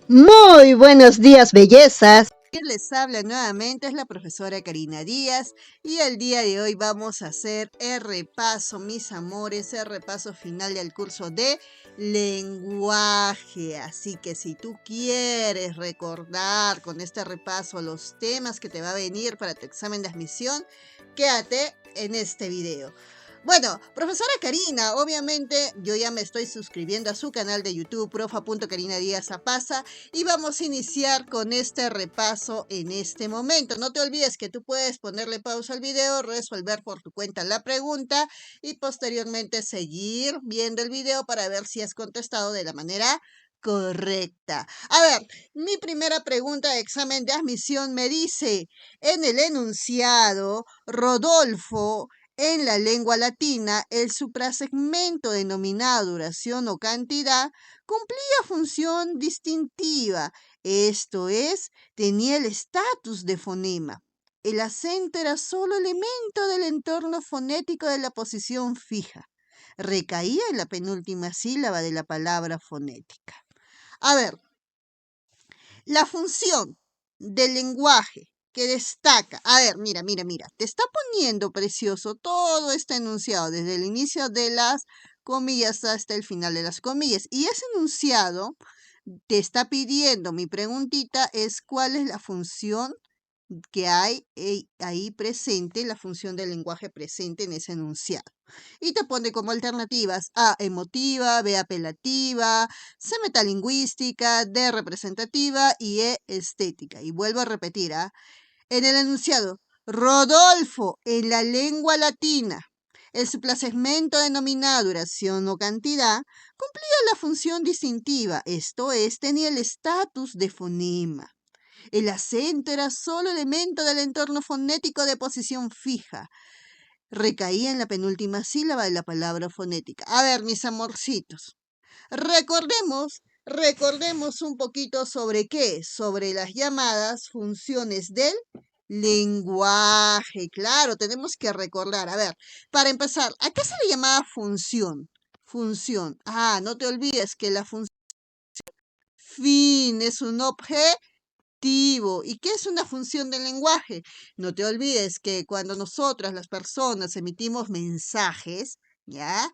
Muy buenos días, bellezas. Quien les habla nuevamente es la profesora Karina Díaz y el día de hoy vamos a hacer el repaso, mis amores, el repaso final del curso de lenguaje. Así que si tú quieres recordar con este repaso los temas que te va a venir para tu examen de admisión, quédate en este video. Bueno, profesora Karina, obviamente yo ya me estoy suscribiendo a su canal de YouTube, profa.karina Díaz Apasa, y vamos a iniciar con este repaso en este momento. No te olvides que tú puedes ponerle pausa al video, resolver por tu cuenta la pregunta y posteriormente seguir viendo el video para ver si has contestado de la manera correcta. A ver, mi primera pregunta de examen de admisión me dice, en el enunciado, Rodolfo, en la lengua latina, el suprasegmento denominado duración o cantidad cumplía función distintiva, esto es, tenía el estatus de fonema. El acento era solo elemento del entorno fonético de la posición fija. Recaía en la penúltima sílaba de la palabra fonética. A ver, la función del lenguaje que destaca. A ver, mira. Te está poniendo precioso todo este enunciado, desde el inicio de las comillas hasta el final de las comillas. Y ese enunciado te está pidiendo, mi preguntita es, ¿cuál es la función que hay ahí presente, la función del lenguaje presente en ese enunciado? Y te pone como alternativas A, emotiva, B, apelativa, C, metalingüística, D, representativa y E, estética. Y vuelvo a repetir, en el enunciado, Rodolfo, en la lengua latina, el suprasegmento denominado duración o cantidad cumplía la función distintiva, esto es, tenía el estatus de fonema. El acento era solo elemento del entorno fonético de posición fija. Recaía en la penúltima sílaba de la palabra fonética. A ver, mis amorcitos, recordemos un poquito sobre qué, sobre las llamadas funciones del lenguaje. Claro, tenemos que recordar. A ver, para empezar, ¿a qué se le llamaba función? Función. No te olvides que la función fin es un objeto. ¿Y qué es una función del lenguaje? No te olvides que cuando nosotras, las personas, emitimos mensajes, ¿ya?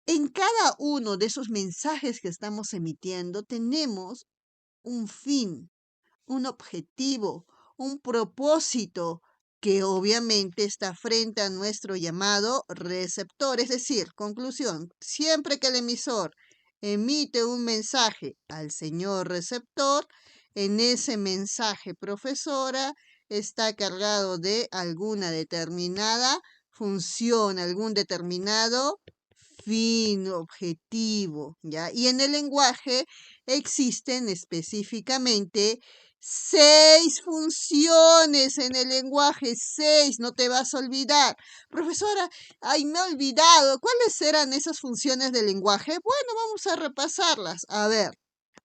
En cada uno de esos mensajes que estamos emitiendo tenemos un fin, un objetivo, un propósito que obviamente está frente a nuestro llamado receptor. Es decir, conclusión, siempre que el emisor emite un mensaje al señor receptor, en ese mensaje, profesora, está cargado de alguna determinada función, algún determinado fin, objetivo, ¿ya? Y en el lenguaje existen específicamente 6 funciones en el lenguaje, 6, no te vas a olvidar. Profesora, ay, me he olvidado. ¿Cuáles eran esas funciones del lenguaje? Bueno, vamos a repasarlas. A ver,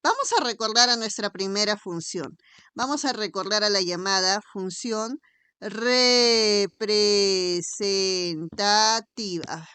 vamos a recordar a nuestra primera función. Vamos a recordar a la llamada función representativa.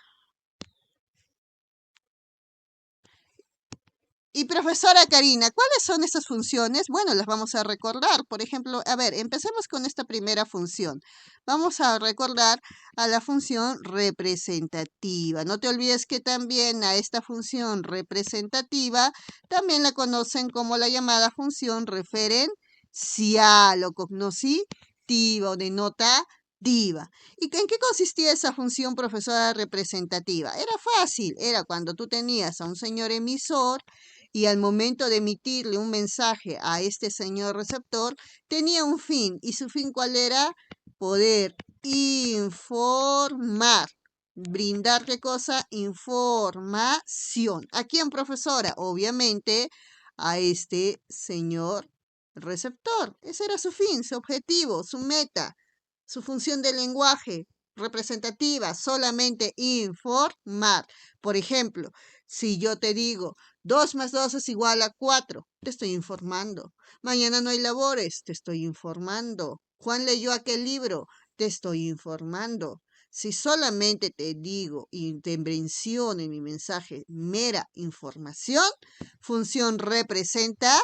Y profesora Karina, ¿cuáles son esas funciones? Bueno, las vamos a recordar. Por ejemplo, a ver, empecemos con esta primera función. Vamos a recordar a la función representativa. No te olvides que también a esta función representativa también la conocen como la llamada función referencial o cognoscitiva o denotativa. ¿Y en qué consistía esa función, profesora representativa? Era fácil, era cuando tú tenías a un señor emisor y al momento de emitirle un mensaje a este señor receptor, tenía un fin. ¿Y su fin cuál era? Poder informar. ¿Brindar qué cosa? Información. ¿A quién, profesora? Obviamente a este señor receptor. Ese era su fin, su objetivo, su meta, su función de lenguaje representativa, solamente informar. Por ejemplo, si yo te digo, 2 más 2 es igual a 4. Te estoy informando. Mañana no hay labores. Te estoy informando. Juan leyó aquel libro. Te estoy informando. Si solamente te digo y te menciono en mi mensaje mera información, función representativa.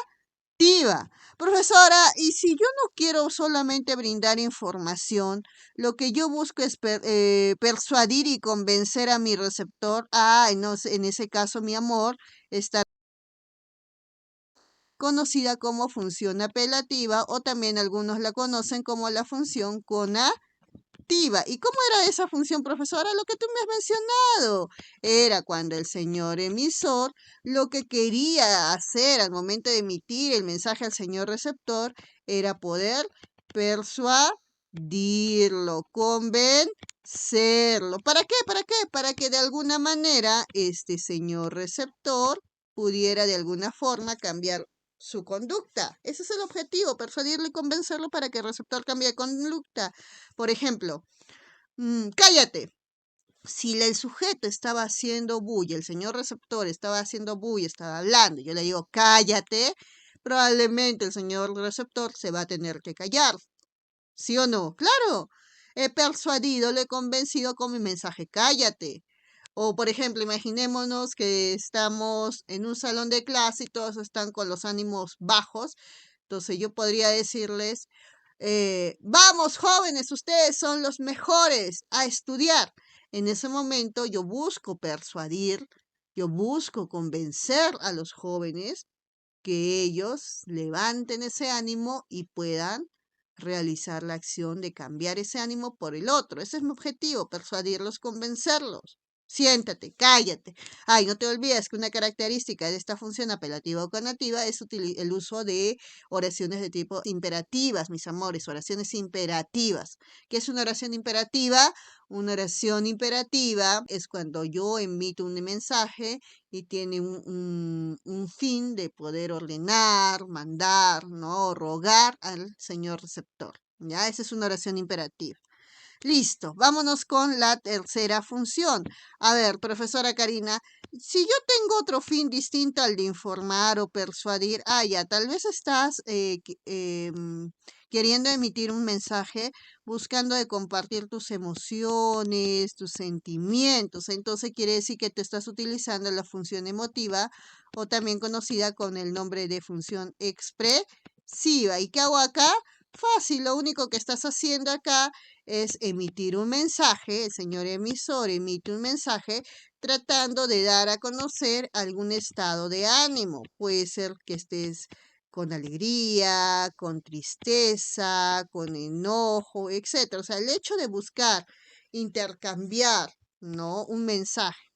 activa. Profesora, y si yo no quiero solamente brindar información, lo que yo busco es persuadir y convencer a mi receptor, no, en ese caso, mi amor, está conocida como función apelativa o también algunos la conocen como la función conativa. ¿Y cómo era esa función, profesora? Lo que tú me has mencionado. Era cuando el señor emisor lo que quería hacer al momento de emitir el mensaje al señor receptor era poder persuadirlo, convencerlo. ¿Para qué? ¿Para qué? Para que de alguna manera este señor receptor pudiera de alguna forma cambiar su conducta. Ese es el objetivo, persuadirlo y convencerlo para que el receptor cambie de conducta. Por ejemplo, cállate. Si el sujeto estaba haciendo bulla, el señor receptor estaba haciendo bulla, estaba hablando, yo le digo cállate, probablemente el señor receptor se va a tener que callar. ¿Sí o no? Claro. He persuadido, le he convencido con mi mensaje cállate. O, por ejemplo, imaginémonos que estamos en un salón de clase y todos están con los ánimos bajos. Entonces yo podría decirles, vamos jóvenes, ustedes son los mejores a estudiar. En ese momento yo busco persuadir, yo busco convencer a los jóvenes que ellos levanten ese ánimo y puedan realizar la acción de cambiar ese ánimo por el otro. Ese es mi objetivo, persuadirlos, convencerlos. Siéntate, cállate. Ay, no te olvides que una característica de esta función apelativa o conativa es el uso de oraciones de tipo imperativas, mis amores, oraciones imperativas. ¿Qué es una oración imperativa? Una oración imperativa es cuando yo emito un mensaje y tiene un fin de poder ordenar, mandar, ¿no? Rogar al señor receptor. ¿Ya? Esa es una oración imperativa. Listo, vámonos con la tercera función. A ver, profesora Karina, si yo tengo otro fin distinto al de informar o persuadir, ya, tal vez estás queriendo emitir un mensaje buscando de compartir tus emociones, tus sentimientos. Entonces quiere decir que te estás utilizando la función emotiva o también conocida con el nombre de función expresiva. ¿Y qué hago acá? Fácil, lo único que estás haciendo acá es emitir un mensaje, el señor emisor emite un mensaje tratando de dar a conocer algún estado de ánimo. Puede ser que estés con alegría, con tristeza, con enojo, etcétera. O sea, el hecho de buscar intercambiar, ¿no? Un mensaje,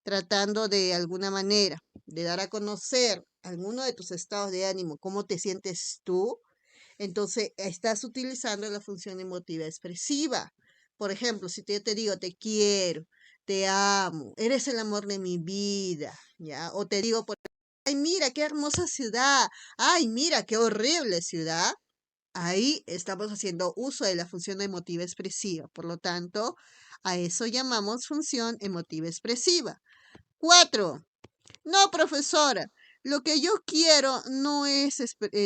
tratando de alguna manera de dar a conocer alguno de tus estados de ánimo, cómo te sientes tú, entonces, estás utilizando la función emotiva expresiva. Por ejemplo, si yo te digo, te quiero, te amo, eres el amor de mi vida, ¿ya? O te digo, ay, mira, qué hermosa ciudad, ay, mira, qué horrible ciudad. Ahí estamos haciendo uso de la función emotiva expresiva. Por lo tanto, a eso llamamos función emotiva expresiva. 4. No, profesora, lo que yo quiero no es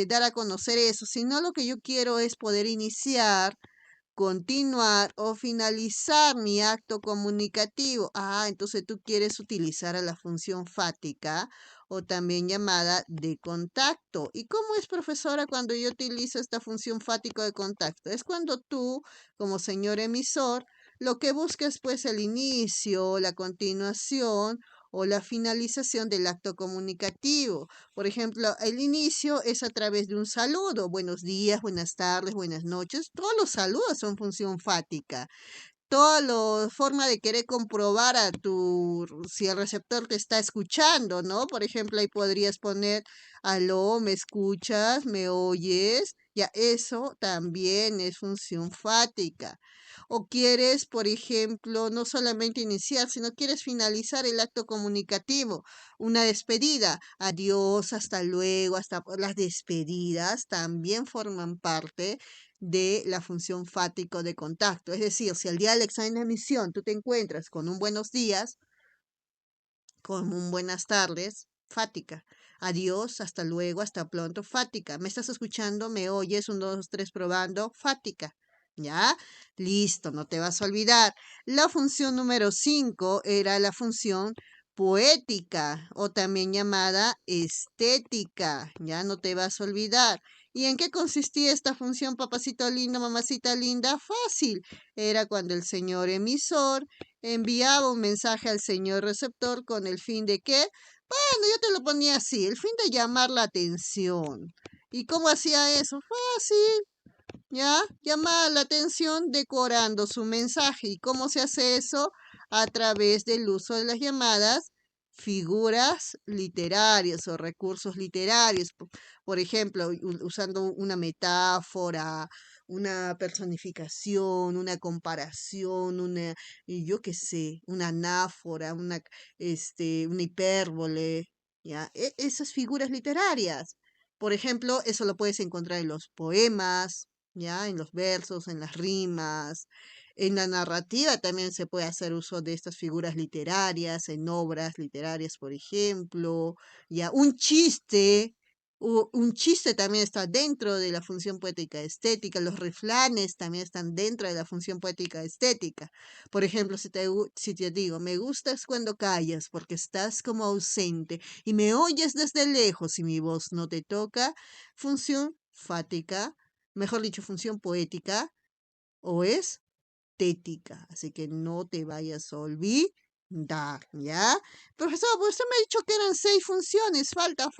dar a conocer eso, sino lo que yo quiero es poder iniciar, continuar o finalizar mi acto comunicativo. Entonces tú quieres utilizar a la función fática o también llamada de contacto. ¿Y cómo es, profesora, cuando yo utilizo esta función fática de contacto? Es cuando tú, como señor emisor, lo que buscas pues el inicio, la continuación o la finalización del acto comunicativo. Por ejemplo, el inicio es a través de un saludo. Buenos días, buenas tardes, buenas noches. Todos los saludos son función fática. Toda la forma de querer comprobar si el receptor te está escuchando, ¿no? Por ejemplo, ahí podrías poner, aló, ¿me escuchas? ¿Me oyes? Ya, eso también es función fática. O quieres, por ejemplo, no solamente iniciar, sino quieres finalizar el acto comunicativo, una despedida. Adiós, hasta luego, hasta las despedidas también forman parte de la función fático de contacto. Es decir, si el día del examen de admisión tú te encuentras con un buenos días, con un buenas tardes, fática. Adiós, hasta luego, hasta pronto, fática. ¿Me estás escuchando? ¿Me oyes? Un, dos, tres, probando, fática. ¿Ya? Listo, no te vas a olvidar. La función número 5 era la función poética o también llamada estética. Ya no te vas a olvidar. ¿Y en qué consistía esta función, papacito lindo, mamacita linda? Fácil. Era cuando el señor emisor enviaba un mensaje al señor receptor con el fin de que, bueno, yo te lo ponía así, el fin de llamar la atención. ¿Y cómo hacía eso? Fácil. ¿Ya? Llama la atención decorando su mensaje. ¿Y cómo se hace eso? A través del uso de las llamadas figuras literarias o recursos literarios. Por ejemplo, usando una metáfora, una personificación, una comparación, y yo qué sé, una anáfora, una hipérbole, ¿ya? Esas figuras literarias. Por ejemplo, eso lo puedes encontrar en los poemas, ya, en los versos, en las rimas, en la narrativa también se puede hacer uso de estas figuras literarias, en obras literarias, por ejemplo, ya, un chiste también está dentro de la función poética estética, los refranes también están dentro de la función poética estética. Por ejemplo, si te digo, me gustas cuando callas porque estás como ausente y me oyes desde lejos y mi voz no te toca, función fática, mejor dicho, función poética o estética. Así que no te vayas a olvidar, ¿ya? Profesor, pues usted me ha dicho que eran 6 funciones. Falta.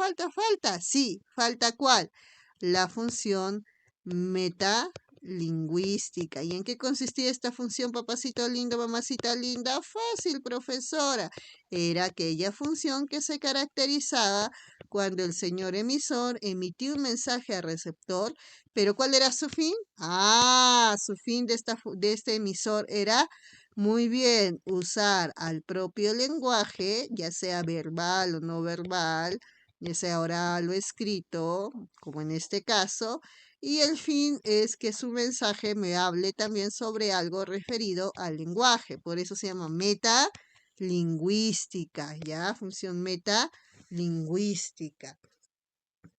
Sí, ¿falta cuál? La función metalingüística. ¿Y en qué consistía esta función, papacito lindo, mamacita linda? Fácil, profesora. Era aquella función que se caracterizaba cuando el señor emisor emitió un mensaje al receptor, pero ¿cuál era su fin? Su fin de este emisor era, muy bien, usar al propio lenguaje, ya sea verbal o no verbal, ya sea oral o escrito, como en este caso, y el fin es que su mensaje me hable también sobre algo referido al lenguaje. Por eso se llama metalingüística, ¿ya? Función metalingüística.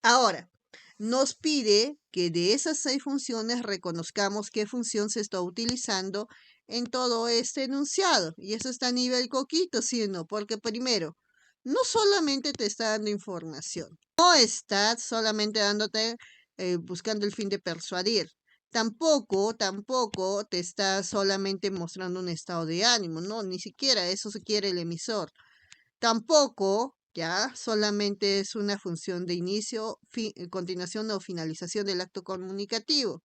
Ahora, nos pide que de esas 6 funciones reconozcamos qué función se está utilizando en todo este enunciado. Y eso está a nivel coquito, ¿sí o no? Porque primero, no solamente te está dando información, no está solamente buscando el fin de persuadir. Tampoco te está solamente mostrando un estado de ánimo, no, ni siquiera eso se quiere el emisor. Tampoco, ya, solamente es una función de inicio, continuación o finalización del acto comunicativo.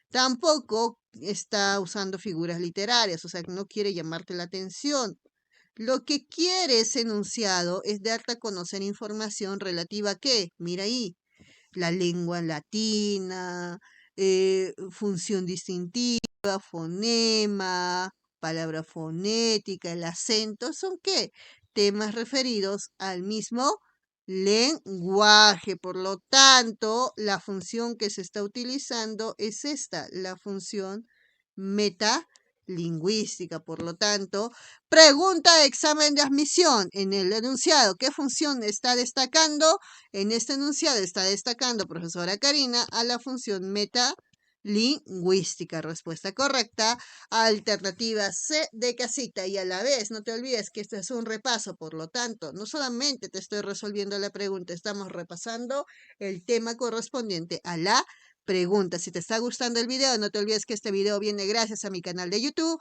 Tampoco está usando figuras literarias, o sea, que no quiere llamarte la atención. Lo que quiere ese enunciado es darte a conocer información relativa a qué. Mira ahí, la lengua latina, función distintiva, fonema, palabra fonética, el acento, ¿son qué? Temas referidos al mismo lenguaje. Por lo tanto, la función que se está utilizando es esta, la función metalingüística. Por lo tanto, pregunta de examen de admisión en el enunciado. ¿Qué función está destacando? En este enunciado está destacando, profesora Karina, a la función metalingüística. Respuesta correcta, alternativa C de casita. Y a la vez, no te olvides que esto es un repaso, por lo tanto, no solamente te estoy resolviendo la pregunta, estamos repasando el tema correspondiente a la pregunta. Si te está gustando el video, no te olvides que este video viene gracias a mi canal de YouTube,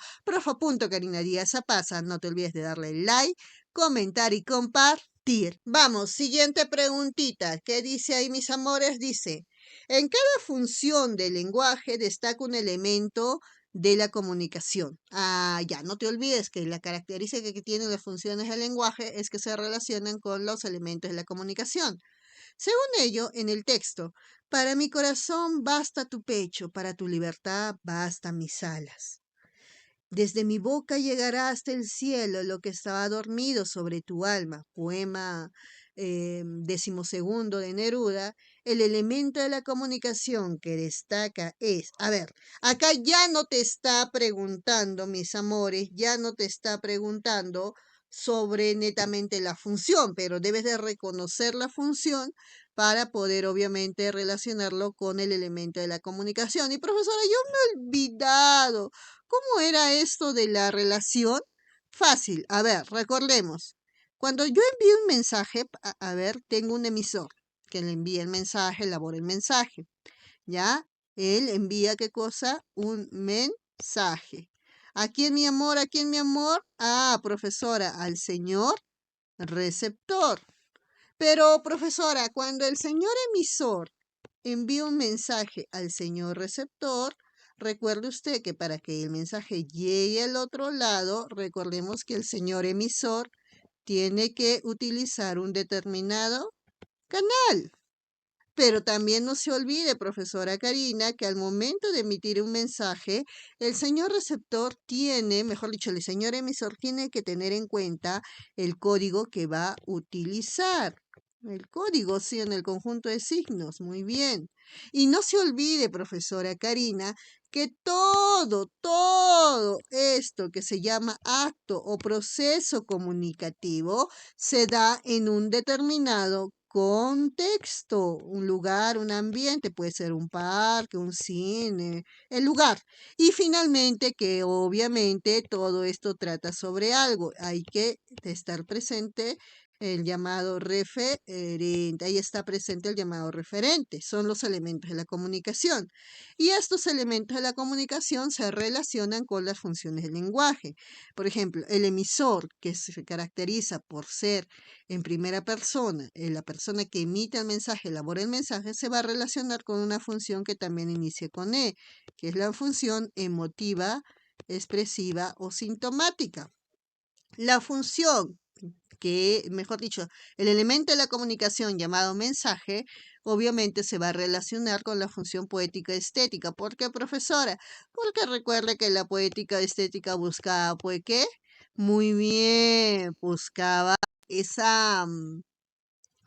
Karina Díaz Zapasa. No te olvides de darle like, comentar y compartir. Vamos, siguiente preguntita. ¿Qué dice ahí, mis amores? Dice, en cada función del lenguaje destaca un elemento de la comunicación. Ya, no te olvides que la característica que tienen las funciones del lenguaje es que se relacionan con los elementos de la comunicación. Según ello, en el texto, para mi corazón basta tu pecho, para tu libertad basta mis alas. Desde mi boca llegará hasta el cielo lo que estaba dormido sobre tu alma. Poema 12º de Neruda. El elemento de la comunicación que destaca es, a ver, acá ya no te está preguntando, mis amores, ya no te está preguntando sobre netamente la función, pero debes de reconocer la función para poder obviamente relacionarlo con el elemento de la comunicación. Y profesora, yo me he olvidado. ¿Cómo era esto de la relación? Fácil. A ver, recordemos. Cuando yo envío un mensaje, a ver, tengo un emisor que le envía el mensaje, elabora el mensaje, ¿ya? Él envía, ¿qué cosa? Un mensaje. ¿A quién, mi amor? ¿A quién, mi amor? Ah, profesora, al señor receptor. Pero, profesora, cuando el señor emisor envía un mensaje al señor receptor, recuerde usted que para que el mensaje llegue al otro lado, recordemos que el señor emisor tiene que utilizar un determinado canal. Pero también no se olvide, profesora Karina, que al momento de emitir un mensaje, el señor receptor tiene, mejor dicho, el señor emisor tiene que tener en cuenta el código que va a utilizar. El código, sí, en el conjunto de signos. Muy bien. Y no se olvide, profesora Karina, que todo esto que se llama acto o proceso comunicativo se da en un determinado contexto, un lugar, un ambiente, puede ser un parque, un cine, el lugar. Y finalmente que obviamente todo esto trata sobre algo, hay que estar presente el llamado referente, ahí está presente el llamado referente, son los elementos de la comunicación. Y estos elementos de la comunicación se relacionan con las funciones del lenguaje. Por ejemplo, el emisor, que se caracteriza por ser en primera persona, la persona que emite el mensaje, elabora el mensaje, se va a relacionar con una función que también inicia con E, que es la función emotiva, expresiva o sintomática. La función que, mejor dicho, el elemento de la comunicación llamado mensaje, obviamente se va a relacionar con la función poética estética. ¿Por qué, profesora? Porque recuerde que la poética estética buscaba, pues, ¿qué? Muy bien, buscaba esa,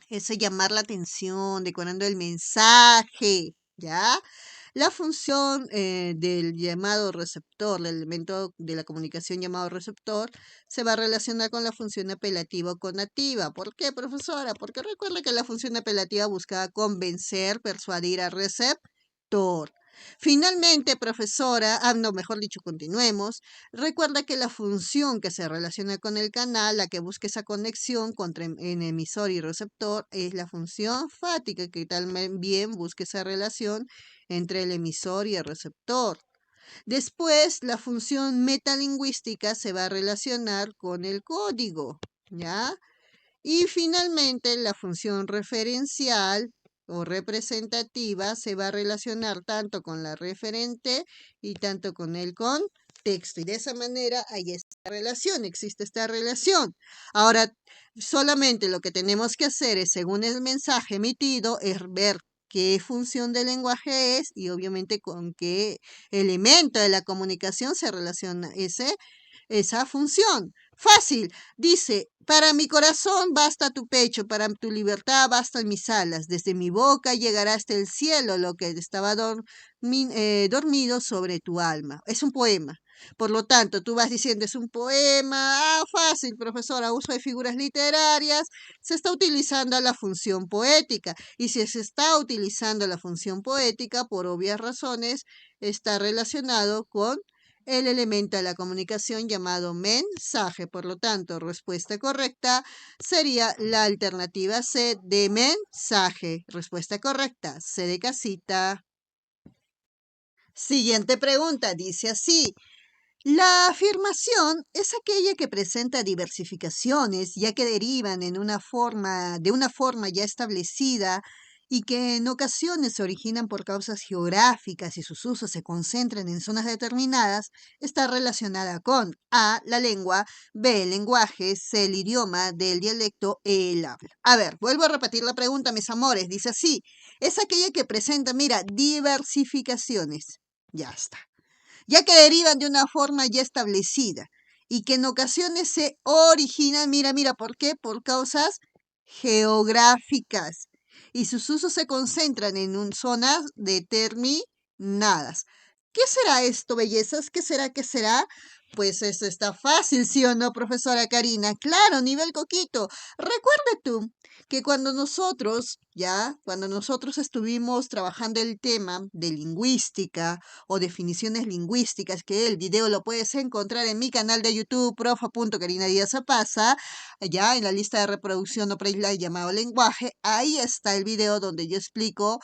ese llamar la atención, decorando el mensaje, ¿ya? La función del llamado receptor, el elemento de la comunicación llamado receptor, se va a relacionar con la función apelativa o conativa. ¿Por qué, profesora? Porque recuerda que la función apelativa buscaba convencer, persuadir al receptor. Finalmente, profesora, no, mejor dicho, continuemos. Recuerda que la función que se relaciona con el canal, la que busca esa conexión en emisor y receptor, es la función fática, que también busca esa relación entre el emisor y el receptor. Después, la función metalingüística se va a relacionar con el código, ¿ya? Y finalmente, la función referencial o representativa se va a relacionar tanto con la referente y tanto con el contexto. Y de esa manera hay esta relación, existe esta relación. Ahora, solamente lo que tenemos que hacer es, según el mensaje emitido, es ver qué función del lenguaje es y obviamente con qué elemento de la comunicación se relaciona esa función. Fácil. Dice, para mi corazón basta tu pecho, para tu libertad bastan mis alas. Desde mi boca llegará hasta el cielo lo que estaba dormido sobre tu alma. Es un poema. Por lo tanto, tú vas diciendo, es un poema. Ah, fácil, profesora, uso de figuras literarias. Se está utilizando la función poética. Y si se está utilizando la función poética, por obvias razones, está relacionado con el elemento de la comunicación llamado mensaje. Por lo tanto, respuesta correcta sería la alternativa C de mensaje. Respuesta correcta, C de casita. Siguiente pregunta, dice así. La afirmación es aquella que presenta diversificaciones, ya que derivan de una forma ya establecida y que en ocasiones se originan por causas geográficas y sus usos se concentran en zonas determinadas, está relacionada con A, la lengua, B, el lenguaje, C, el idioma, D, el dialecto, E, el habla. A ver, vuelvo a repetir la pregunta, mis amores. Dice así, es aquella que presenta, mira, diversificaciones. Ya está, ya que derivan de una forma ya establecida y que en ocasiones se originan, mira, ¿por qué? Por causas geográficas y sus usos se concentran en zonas determinadas. ¿Qué será esto, bellezas? ¿Qué será? ¿Qué será? Pues eso está fácil, ¿sí o no, profesora Karina? Claro, nivel coquito. Recuerda tú que cuando nosotros estuvimos trabajando el tema de lingüística o definiciones lingüísticas, que el video lo puedes encontrar en mi canal de YouTube, profa.karinadiazapasa, ya en la lista de reproducción o playlist llamado lenguaje, ahí está el video donde yo explico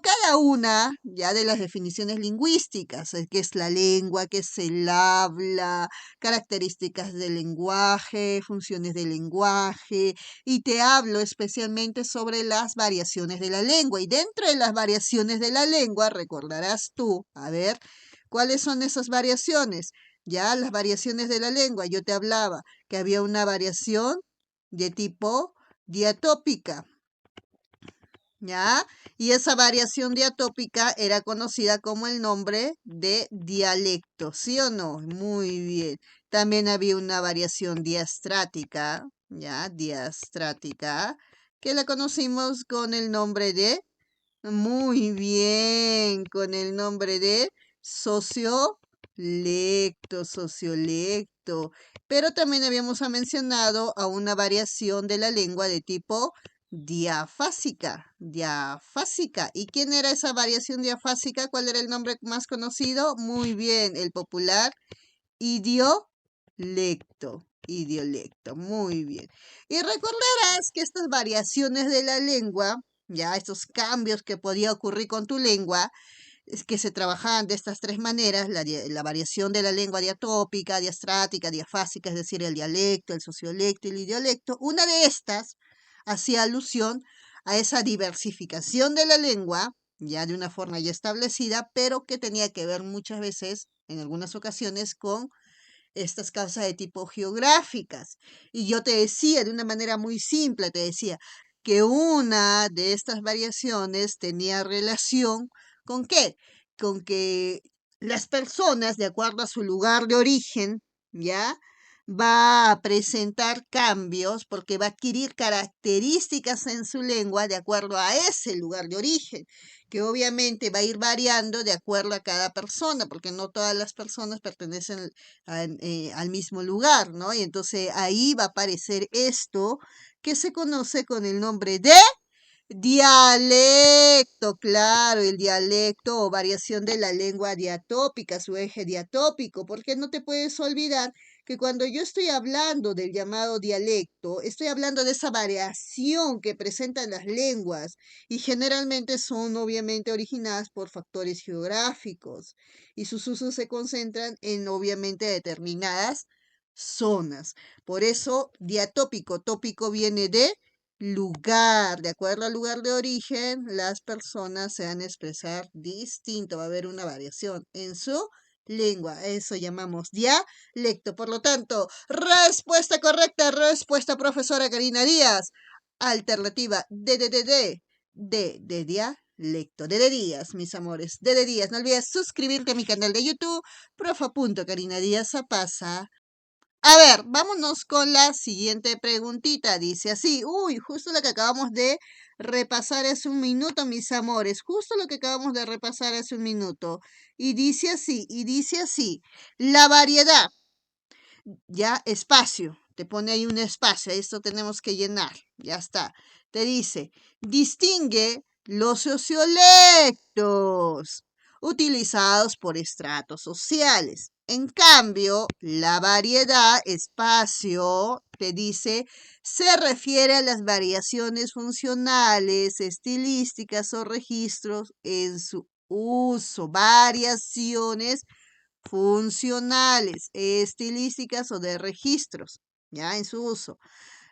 cada una ya de las definiciones lingüísticas, qué es la lengua, qué es el habla, características del lenguaje, funciones del lenguaje, y te hablo especialmente sobre las variaciones de la lengua. Y dentro de las variaciones de la lengua, recordarás tú, a ver, ¿cuáles son esas variaciones? Ya las variaciones de la lengua, yo te hablaba que había una variación de tipo diatópica. ¿Ya? Y esa variación diatópica era conocida como el nombre de dialecto, ¿sí o no? Muy bien. También había una variación diastrática, ¿ya? Diastrática, que la conocimos con el nombre de, muy bien, con el nombre de sociolecto, sociolecto. Pero también habíamos mencionado a una variación de la lengua de tipo diafásica, diafásica. ¿Y quién era esa variación diafásica? ¿Cuál era el nombre más conocido? Muy bien, el popular idiolecto, idiolecto, muy bien. Y recordarás que estas variaciones de la lengua, ya estos cambios que podía ocurrir con tu lengua, es que se trabajaban de estas tres maneras, la variación de la lengua diatópica, diastrática, diafásica, es decir, el dialecto, el sociolecto y el idiolecto. Una de estas hacía alusión a esa diversificación de la lengua, ya de una forma ya establecida, pero que tenía que ver muchas veces, en algunas ocasiones, con estas causas de tipo geográficas. Y yo te decía de una manera muy simple, te decía que una de estas variaciones tenía relación con qué? Con que las personas, de acuerdo a su lugar de origen, ¿ya? Va a presentar cambios porque va a adquirir características en su lengua de acuerdo a ese lugar de origen, que obviamente va a ir variando de acuerdo a cada persona, porque no todas las personas pertenecen al mismo lugar, ¿no? Y entonces ahí va a aparecer esto que se conoce con el nombre de dialecto, claro, el dialecto o variación de la lengua diatópica, su eje diatópico, porque no te puedes olvidar que cuando yo estoy hablando del llamado dialecto, estoy hablando de esa variación que presentan las lenguas y generalmente son obviamente originadas por factores geográficos y sus usos se concentran en obviamente determinadas zonas. Por eso, diatópico, tópico viene de lugar, de acuerdo al lugar de origen, las personas se van a expresar distinto, va a haber una variación en su lengua, eso llamamos dialecto. Por lo tanto, respuesta correcta, respuesta profesora Karina Díaz. Alternativa de dialecto, de Díaz, mis amores, de Díaz. No olvides suscribirte a mi canal de YouTube, profa.karina Díaz pasa. A ver, vámonos con la siguiente preguntita. Dice así, uy, justo lo que acabamos de repasar hace un minuto, mis amores, justo lo que acabamos de repasar hace un minuto. Y dice así, la variedad, ya espacio, te pone ahí un espacio, esto tenemos que llenar, ya está. Te dice, distingue los sociolectos utilizados por estratos sociales. En cambio, la variedad, espacio, te dice, se refiere a las variaciones funcionales, estilísticas o registros en su uso, variaciones funcionales, estilísticas o de registros, ya en su uso.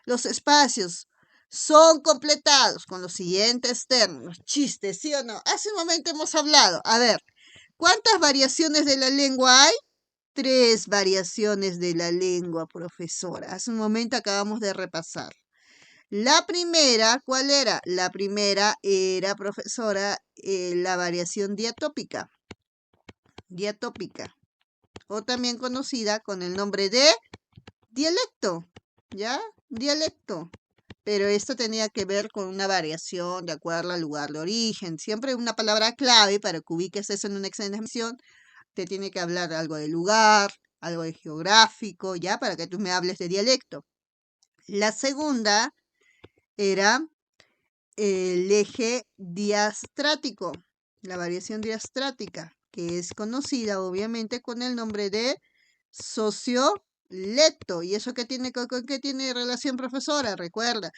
Los espacios son completados con los siguientes términos. Chistes, ¿sí o no? Hace un momento hemos hablado. A ver, ¿cuántas variaciones de la lengua hay? 3 variaciones de la lengua, profesora. Hace un momento acabamos de repasar. La primera, ¿cuál era? La primera era, profesora, la variación diatópica. Diatópica. O también conocida con el nombre de dialecto, ¿ya? Dialecto. Pero esto tenía que ver con una variación de acuerdo al lugar de origen. Siempre una palabra clave para que ubiques eso en una examen te tiene que hablar algo de lugar, algo de geográfico, ¿ya? Para que tú me hables de dialecto. La segunda era el eje diastrático, la variación diastrática, que es conocida obviamente con el nombre de sociolecto. ¿Y eso qué tiene, con qué tiene relación, profesora? Recuerda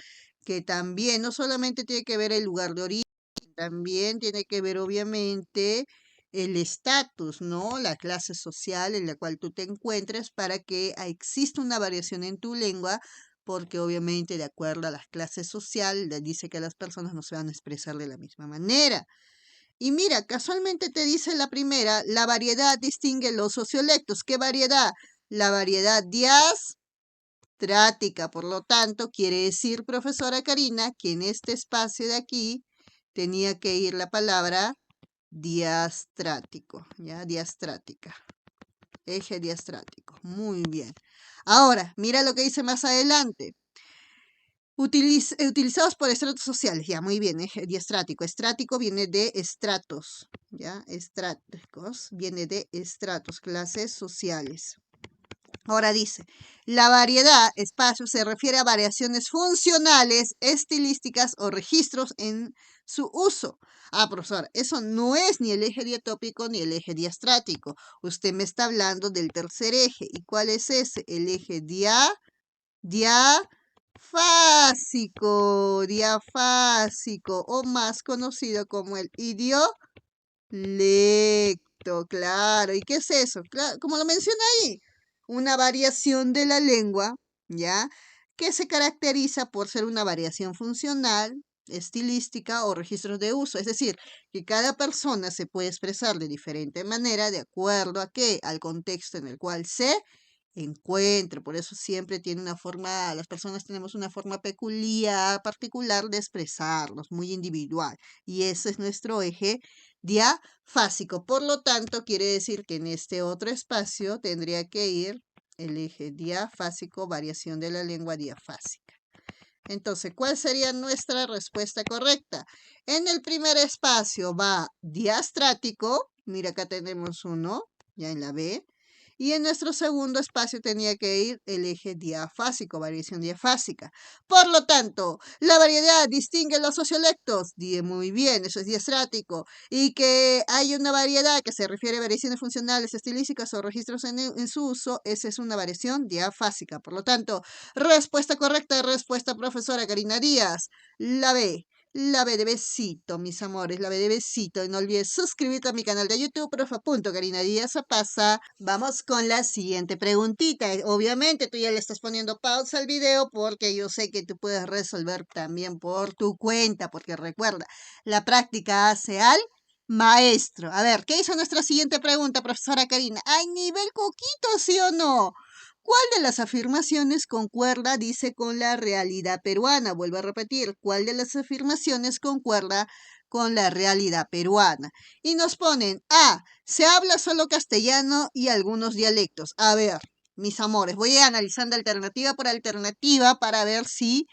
que también no solamente tiene que ver el lugar de origen, también tiene que ver obviamente el estatus, ¿no? La clase social en la cual tú te encuentres para que exista una variación en tu lengua, porque obviamente de acuerdo a las clases sociales dice que las personas no se van a expresar de la misma manera. Y mira, casualmente te dice la primera, la variedad distingue los sociolectos. ¿Qué variedad? La variedad diastrática. Por lo tanto, quiere decir, profesora Karina, que en este espacio de aquí tenía que ir la palabra diastrático, ¿ya? Diastrática. Eje diastrático. Muy bien. Ahora, mira lo que dice más adelante. Utilizados por estratos sociales, ya, muy bien, diastrático. Estrático viene de estratos, ya, estráticos viene de estratos, clases sociales. Ahora dice, la variedad, espacio, se refiere a variaciones funcionales, estilísticas o registros en su uso. Ah, profesor, eso no es ni el eje diatópico ni el eje diastrático. Usted me está hablando del tercer eje. ¿Y cuál es ese? El eje diafásico o más conocido como el idiolecto, claro. ¿Y qué es eso? Claro, como lo mencioné ahí, una variación de la lengua, ¿ya? Que se caracteriza por ser una variación funcional, estilística o registros de uso. Es decir, que cada persona se puede expresar de diferente manera de acuerdo a qué, al contexto en el cual se encuentre. Por eso siempre tiene una forma, las personas tenemos una forma peculiar, particular de expresarnos, muy individual. Y ese es nuestro eje diafásico. Por lo tanto, quiere decir que en este otro espacio tendría que ir el eje diafásico, variación de la lengua diafásica. Entonces, ¿cuál sería nuestra respuesta correcta? En el primer espacio va diastrático. Mira, acá tenemos uno, ya en la B. Y en nuestro segundo espacio tenía que ir el eje diafásico, variación diafásica. Por lo tanto, la variedad distingue los sociolectos. Muy bien, eso es diastrático. Y que hay una variedad que se refiere a variaciones funcionales, estilísticas o registros en su uso, esa es una variación diafásica. Por lo tanto, respuesta correcta, respuesta profesora Karina Díaz. La B. La B de besito, mis amores, la B de besito. Y no olvides suscribirte a mi canal de YouTube, Karina Díaz pasa. Vamos con la siguiente preguntita. Obviamente tú ya le estás poniendo pausa al video porque yo sé que tú puedes resolver también por tu cuenta, porque recuerda, la práctica hace al maestro. A ver, ¿qué hizo nuestra siguiente pregunta, profesora Karina? ¿Hay nivel coquito, sí o no? ¿Cuál de las afirmaciones concuerda, dice, con la realidad peruana? Vuelvo a repetir, ¿cuál de las afirmaciones concuerda con la realidad peruana? Y nos ponen, A, se habla solo castellano y algunos dialectos. A ver, mis amores, voy analizando alternativa por alternativa para ver si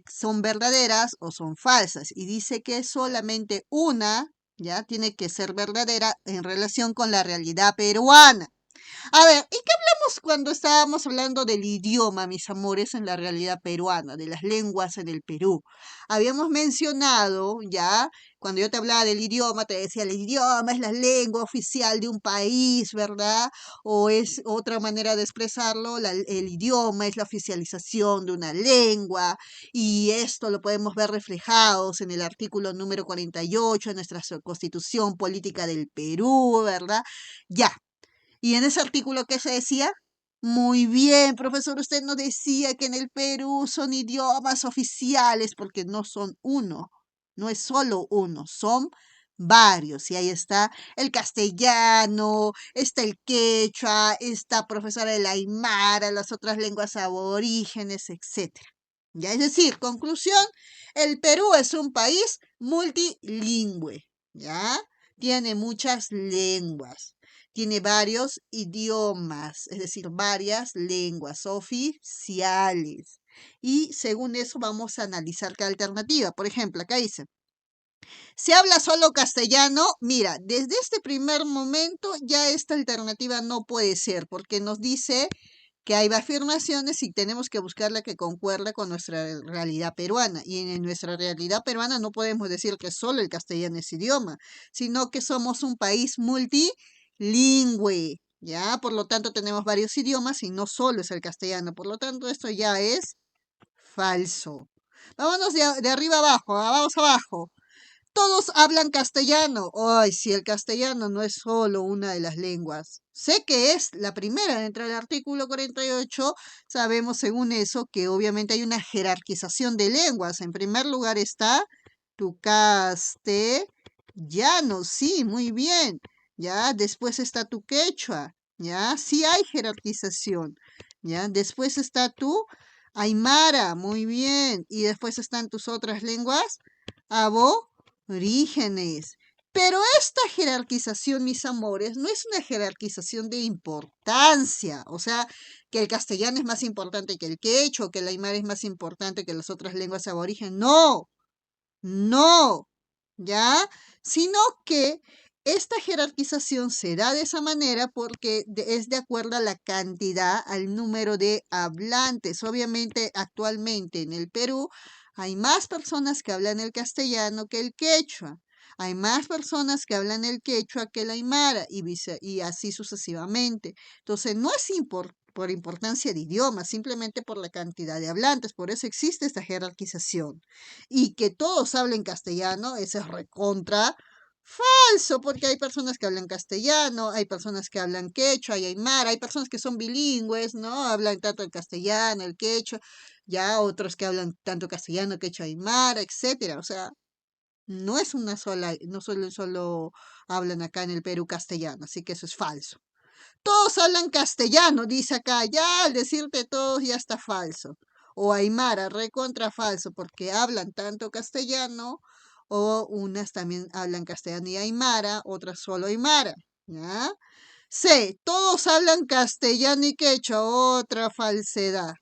son verdaderas o son falsas. Y dice que solamente una, ya, tiene que ser verdadera en relación con la realidad peruana. A ver, ¿y qué hablamos cuando estábamos hablando del idioma, mis amores, en la realidad peruana, de las lenguas en el Perú? Habíamos mencionado ya, cuando yo te hablaba del idioma, te decía, el idioma es la lengua oficial de un país, ¿verdad? O es otra manera de expresarlo, el idioma es la oficialización de una lengua, y esto lo podemos ver reflejados en el artículo número 48 de nuestra Constitución Política del Perú, ¿verdad? Ya. ¿Y en ese artículo qué se decía? Muy bien, profesor, usted no decía que en el Perú son idiomas oficiales porque no son uno, no es solo uno, son varios. Y ahí está el castellano, está el quechua, está profesora el aymara, las otras lenguas aborígenes, etcétera. Ya, es decir, conclusión, el Perú es un país multilingüe, ¿ya? Tiene muchas lenguas, tiene varios idiomas, es decir, varias lenguas oficiales. Y según eso vamos a analizar cada alternativa. Por ejemplo, acá dice, se habla solo castellano. Mira, desde este primer momento ya esta alternativa no puede ser porque nos dice que hay afirmaciones y tenemos que buscar la que concuerda con nuestra realidad peruana. Y en nuestra realidad peruana no podemos decir que solo el castellano es idioma, sino que somos un país multilingüe, ¿ya? Por lo tanto, tenemos varios idiomas y no solo es el castellano. Por lo tanto, esto ya es falso. Vámonos de arriba abajo, vamos abajo. Todos hablan castellano. Ay, si el castellano no es solo una de las lenguas. Sé que es la primera dentro del artículo 48. Sabemos según eso que obviamente hay una jerarquización de lenguas. En primer lugar está tu castellano. Sí, muy bien. Ya, después está tu quechua. Ya, sí hay jerarquización. Ya, después está tu aymara. Muy bien. Y después están tus otras lenguas orígenes. Pero esta jerarquización, mis amores, no es una jerarquización de importancia. O sea, que el castellano es más importante que el quechua, o que el aymara es más importante que las otras lenguas aborígenes. No, no, ¿ya? Sino que esta jerarquización se da de esa manera porque es de acuerdo a la cantidad, al número de hablantes. Obviamente, actualmente en el Perú hay más personas que hablan el castellano que el quechua. Hay más personas que hablan el quechua que el aymara y así sucesivamente. Entonces, no es por importancia de idioma, simplemente por la cantidad de hablantes. Por eso existe esta jerarquización. Y que todos hablen castellano, eso es recontra falso, porque hay personas que hablan castellano, hay personas que hablan quechua, hay aymara, hay personas que son bilingües, ¿no? Hablan tanto el castellano, el quechua, ya otros que hablan tanto castellano, quechua, aymara, etcétera. O sea, no es una sola, no solo hablan acá en el Perú castellano, así que eso es falso. Todos hablan castellano, dice acá, ya al decirte todos ya está falso. O aymara, recontra falso, porque hablan tanto castellano, o unas también hablan castellano y aymara, otras solo aymara, ¿ya? C, todos hablan castellano y quechua, otra falsedad.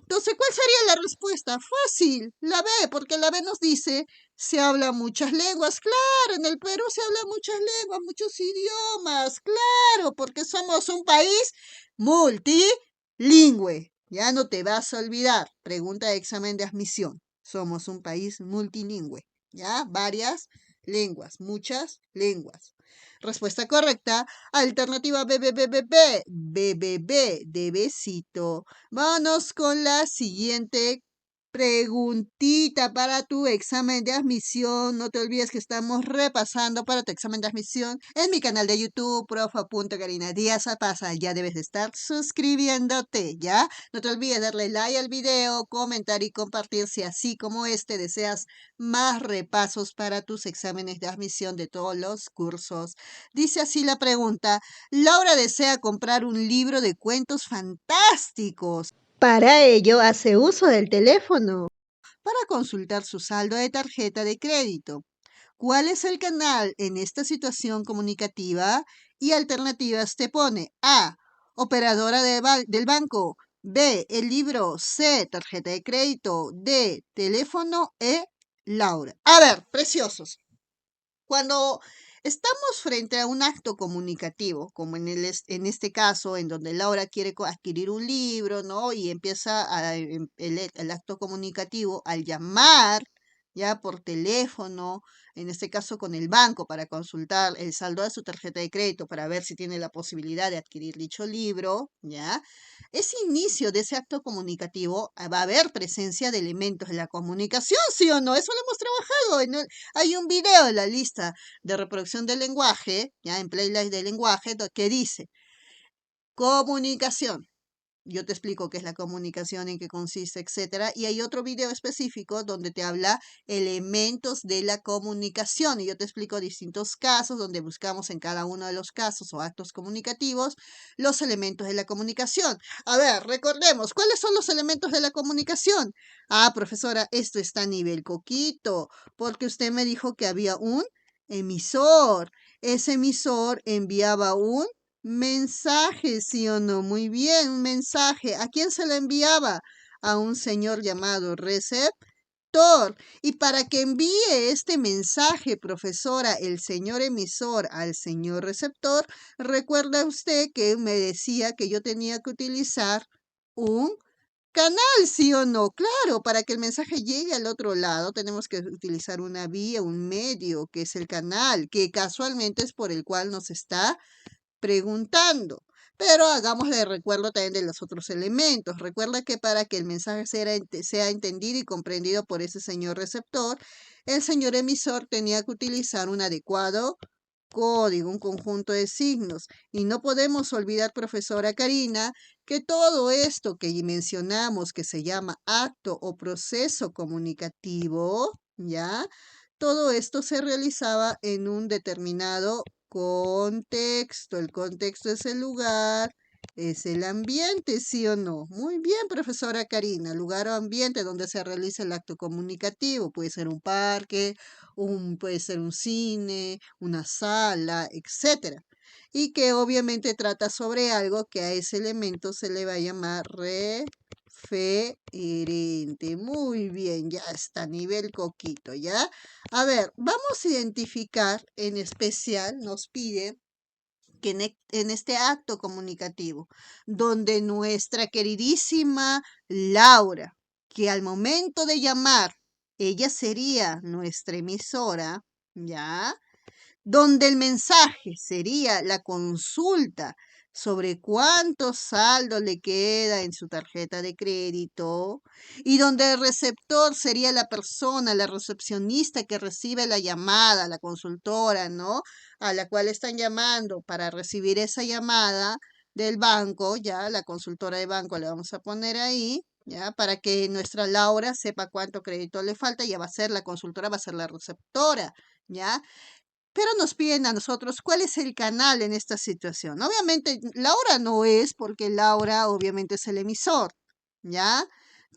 Entonces, ¿cuál sería la respuesta? Fácil, la B, porque la B nos dice, se habla muchas lenguas. Claro, en el Perú se habla muchas lenguas, muchos idiomas. Claro, porque somos un país multilingüe. Ya no te vas a olvidar. Pregunta de examen de admisión. Somos un país multilingüe. Ya, varias lenguas, muchas lenguas. Respuesta correcta. Alternativa B, B, B, B, B. B, B, B, de besito. Vámonos con la siguiente preguntita para tu examen de admisión. No te olvides que estamos repasando para tu examen de admisión en mi canal de YouTube, profa.karina Díaz Pasa. Ya debes de estar suscribiéndote, ¿ya? No te olvides darle like al video, comentar y compartir si así como este deseas más repasos para tus exámenes de admisión de todos los cursos. Dice así la pregunta. Laura desea comprar un libro de cuentos fantásticos Para ello hace uso del teléfono. para consultar su saldo de tarjeta de crédito. ¿Cuál es el canal en esta situación comunicativa? Y alternativas te pone A, operadora del banco, B, el libro, C, tarjeta de crédito, D, teléfono, E, Laura. A ver, preciosos. Cuando estamos frente a un acto comunicativo, como en este caso, en donde Laura quiere adquirir un libro, ¿no? Y empieza el acto comunicativo al llamar, ya por teléfono, en este caso con el banco, para consultar el saldo de su tarjeta de crédito, para ver si tiene la posibilidad de adquirir dicho libro, ¿ya? Ese inicio de ese acto comunicativo va a haber presencia de elementos de la comunicación, ¿sí o no? Eso lo hemos trabajado hay un video en la lista de reproducción del lenguaje, ya en playlist de lenguaje, que dice comunicación. Yo te explico qué es la comunicación, en qué consiste, etcétera. Y hay otro video específico donde te habla elementos de la comunicación. Y yo te explico distintos casos donde buscamos en cada uno de los casos o actos comunicativos los elementos de la comunicación. A ver, recordemos, ¿cuáles son los elementos de la comunicación? Ah, profesora, esto está a nivel coquito, porque usted me dijo que había un emisor. Ese emisor enviaba un mensaje, ¿sí o no? Muy bien, un mensaje. ¿A quién se le enviaba? A un señor llamado receptor. receptor. Y para que envíe este mensaje, profesora, el señor emisor al señor receptor, recuerda usted que me decía que yo tenía que utilizar un canal, ¿sí o no? Claro, para que el mensaje llegue al otro lado tenemos que utilizar una vía, un medio, que es el canal, que casualmente es por el cual nos está preguntando. Pero hagámosle recuerdo también de los otros elementos. Recuerda que para que el mensaje sea entendido y comprendido por ese señor receptor, el señor emisor tenía que utilizar un adecuado código, un conjunto de signos. Y no podemos olvidar, profesora Karina, que todo esto que mencionamos, que se llama acto o proceso comunicativo, ¿ya? Todo esto se realizaba en un determinado contexto. El contexto es el lugar, es el ambiente, ¿sí o no? Muy bien, profesora Karina. Lugar o ambiente donde se realiza el acto comunicativo. Puede ser un parque, puede ser un cine, una sala, etcétera. Y que obviamente trata sobre algo que a ese elemento se le va a llamar referente. Muy bien, ya está, nivel coquito, ¿ya? A ver, vamos a identificar en especial, nos pide que en este acto comunicativo, donde nuestra queridísima Laura, que al momento de llamar, ella sería nuestra emisora, ¿ya? Donde el mensaje sería la consulta sobre cuánto saldo le queda en su tarjeta de crédito y donde el receptor sería la persona, la recepcionista que recibe la llamada, la consultora, ¿no? A la cual están llamando para recibir esa llamada del banco, ya la consultora de banco le vamos a poner ahí. ¿Ya? Para que nuestra Laura sepa cuánto crédito le falta, ya va a ser la consultora, va a ser la receptora, ¿ya? Pero nos piden a nosotros cuál es el canal en esta situación. Obviamente, Laura no es, porque Laura obviamente es el emisor, ¿ya?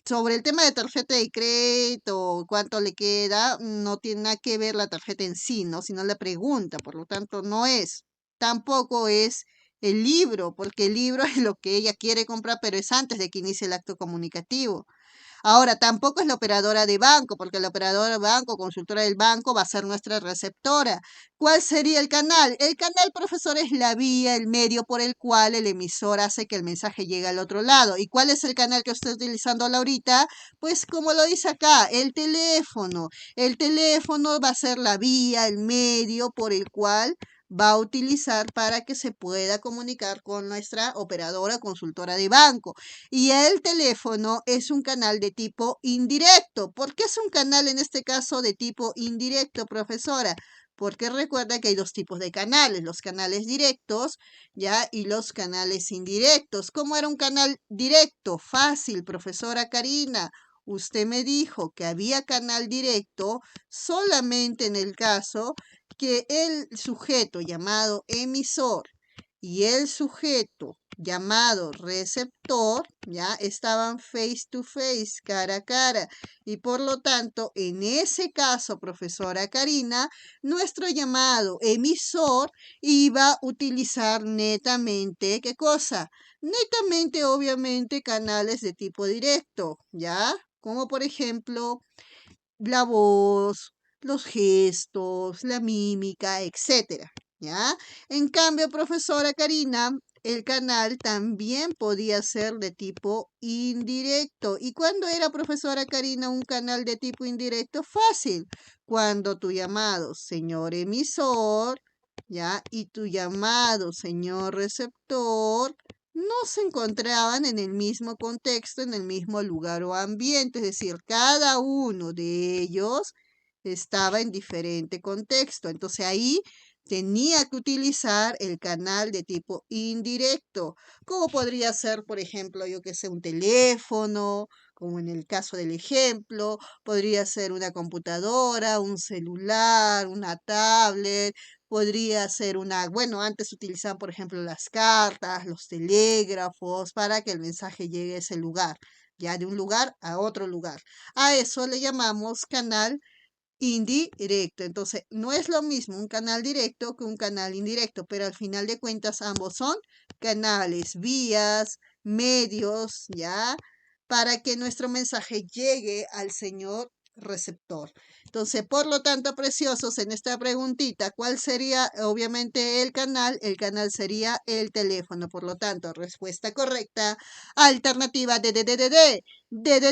Sobre el tema de tarjeta de crédito, cuánto le queda, no tiene nada que ver la tarjeta en sí, ¿no? Sino la pregunta, por lo tanto, no es. Tampoco es el libro, porque el libro es lo que ella quiere comprar, pero es antes de que inicie el acto comunicativo. Ahora, tampoco es la operadora de banco, porque la operadora de banco, consultora del banco, va a ser nuestra receptora. ¿Cuál sería el canal? El canal, profesor, es la vía, el medio por el cual el emisor hace que el mensaje llegue al otro lado. ¿Y cuál es el canal que está utilizando ahorita? Pues como lo dice acá, el teléfono. El teléfono va a ser la vía, el medio por el cual va a utilizar para que se pueda comunicar con nuestra operadora consultora de banco. Y el teléfono es un canal de tipo indirecto. ¿Por qué es un canal en este caso de tipo indirecto, profesora? Porque recuerda que hay dos tipos de canales, los canales directos, ¿ya? Y los canales indirectos. ¿Cómo era un canal directo? Fácil, profesora Karina. Usted me dijo que había canal directo solamente en el caso que el sujeto llamado emisor y el sujeto llamado receptor, ya estaban face to face, cara a cara. Y por lo tanto, en ese caso, profesora Karina, nuestro llamado emisor iba a utilizar netamente, ¿qué cosa? Netamente, obviamente, canales de tipo directo, ¿ya? Como por ejemplo, la voz, los gestos, la mímica, etcétera, ¿ya? En cambio, profesora Karina, el canal también podía ser de tipo indirecto. ¿Y cuándo era, profesora Karina, un canal de tipo indirecto? Fácil. Cuando tu llamado señor emisor, ¿ya? Y tu llamado señor receptor no se encontraban en el mismo contexto, en el mismo lugar o ambiente, es decir, cada uno de ellos estaba en diferente contexto. Entonces ahí tenía que utilizar el canal de tipo indirecto, como podría ser, por ejemplo, yo que sé, un teléfono, como en el caso del ejemplo, podría ser una computadora, un celular, una tablet, podría ser una, bueno, antes utilizaban, por ejemplo, las cartas, los telégrafos, para que el mensaje llegue a ese lugar, ya de un lugar a otro lugar. A eso le llamamos canal indirecto. Entonces, no es lo mismo un canal directo que un canal indirecto, pero al final de cuentas ambos son canales, vías, medios, ¿ya? Para que nuestro mensaje llegue al señor receptor. Entonces, por lo tanto, preciosos, en esta preguntita, ¿cuál sería obviamente el canal? El canal sería el teléfono. Por lo tanto, respuesta correcta, alternativa de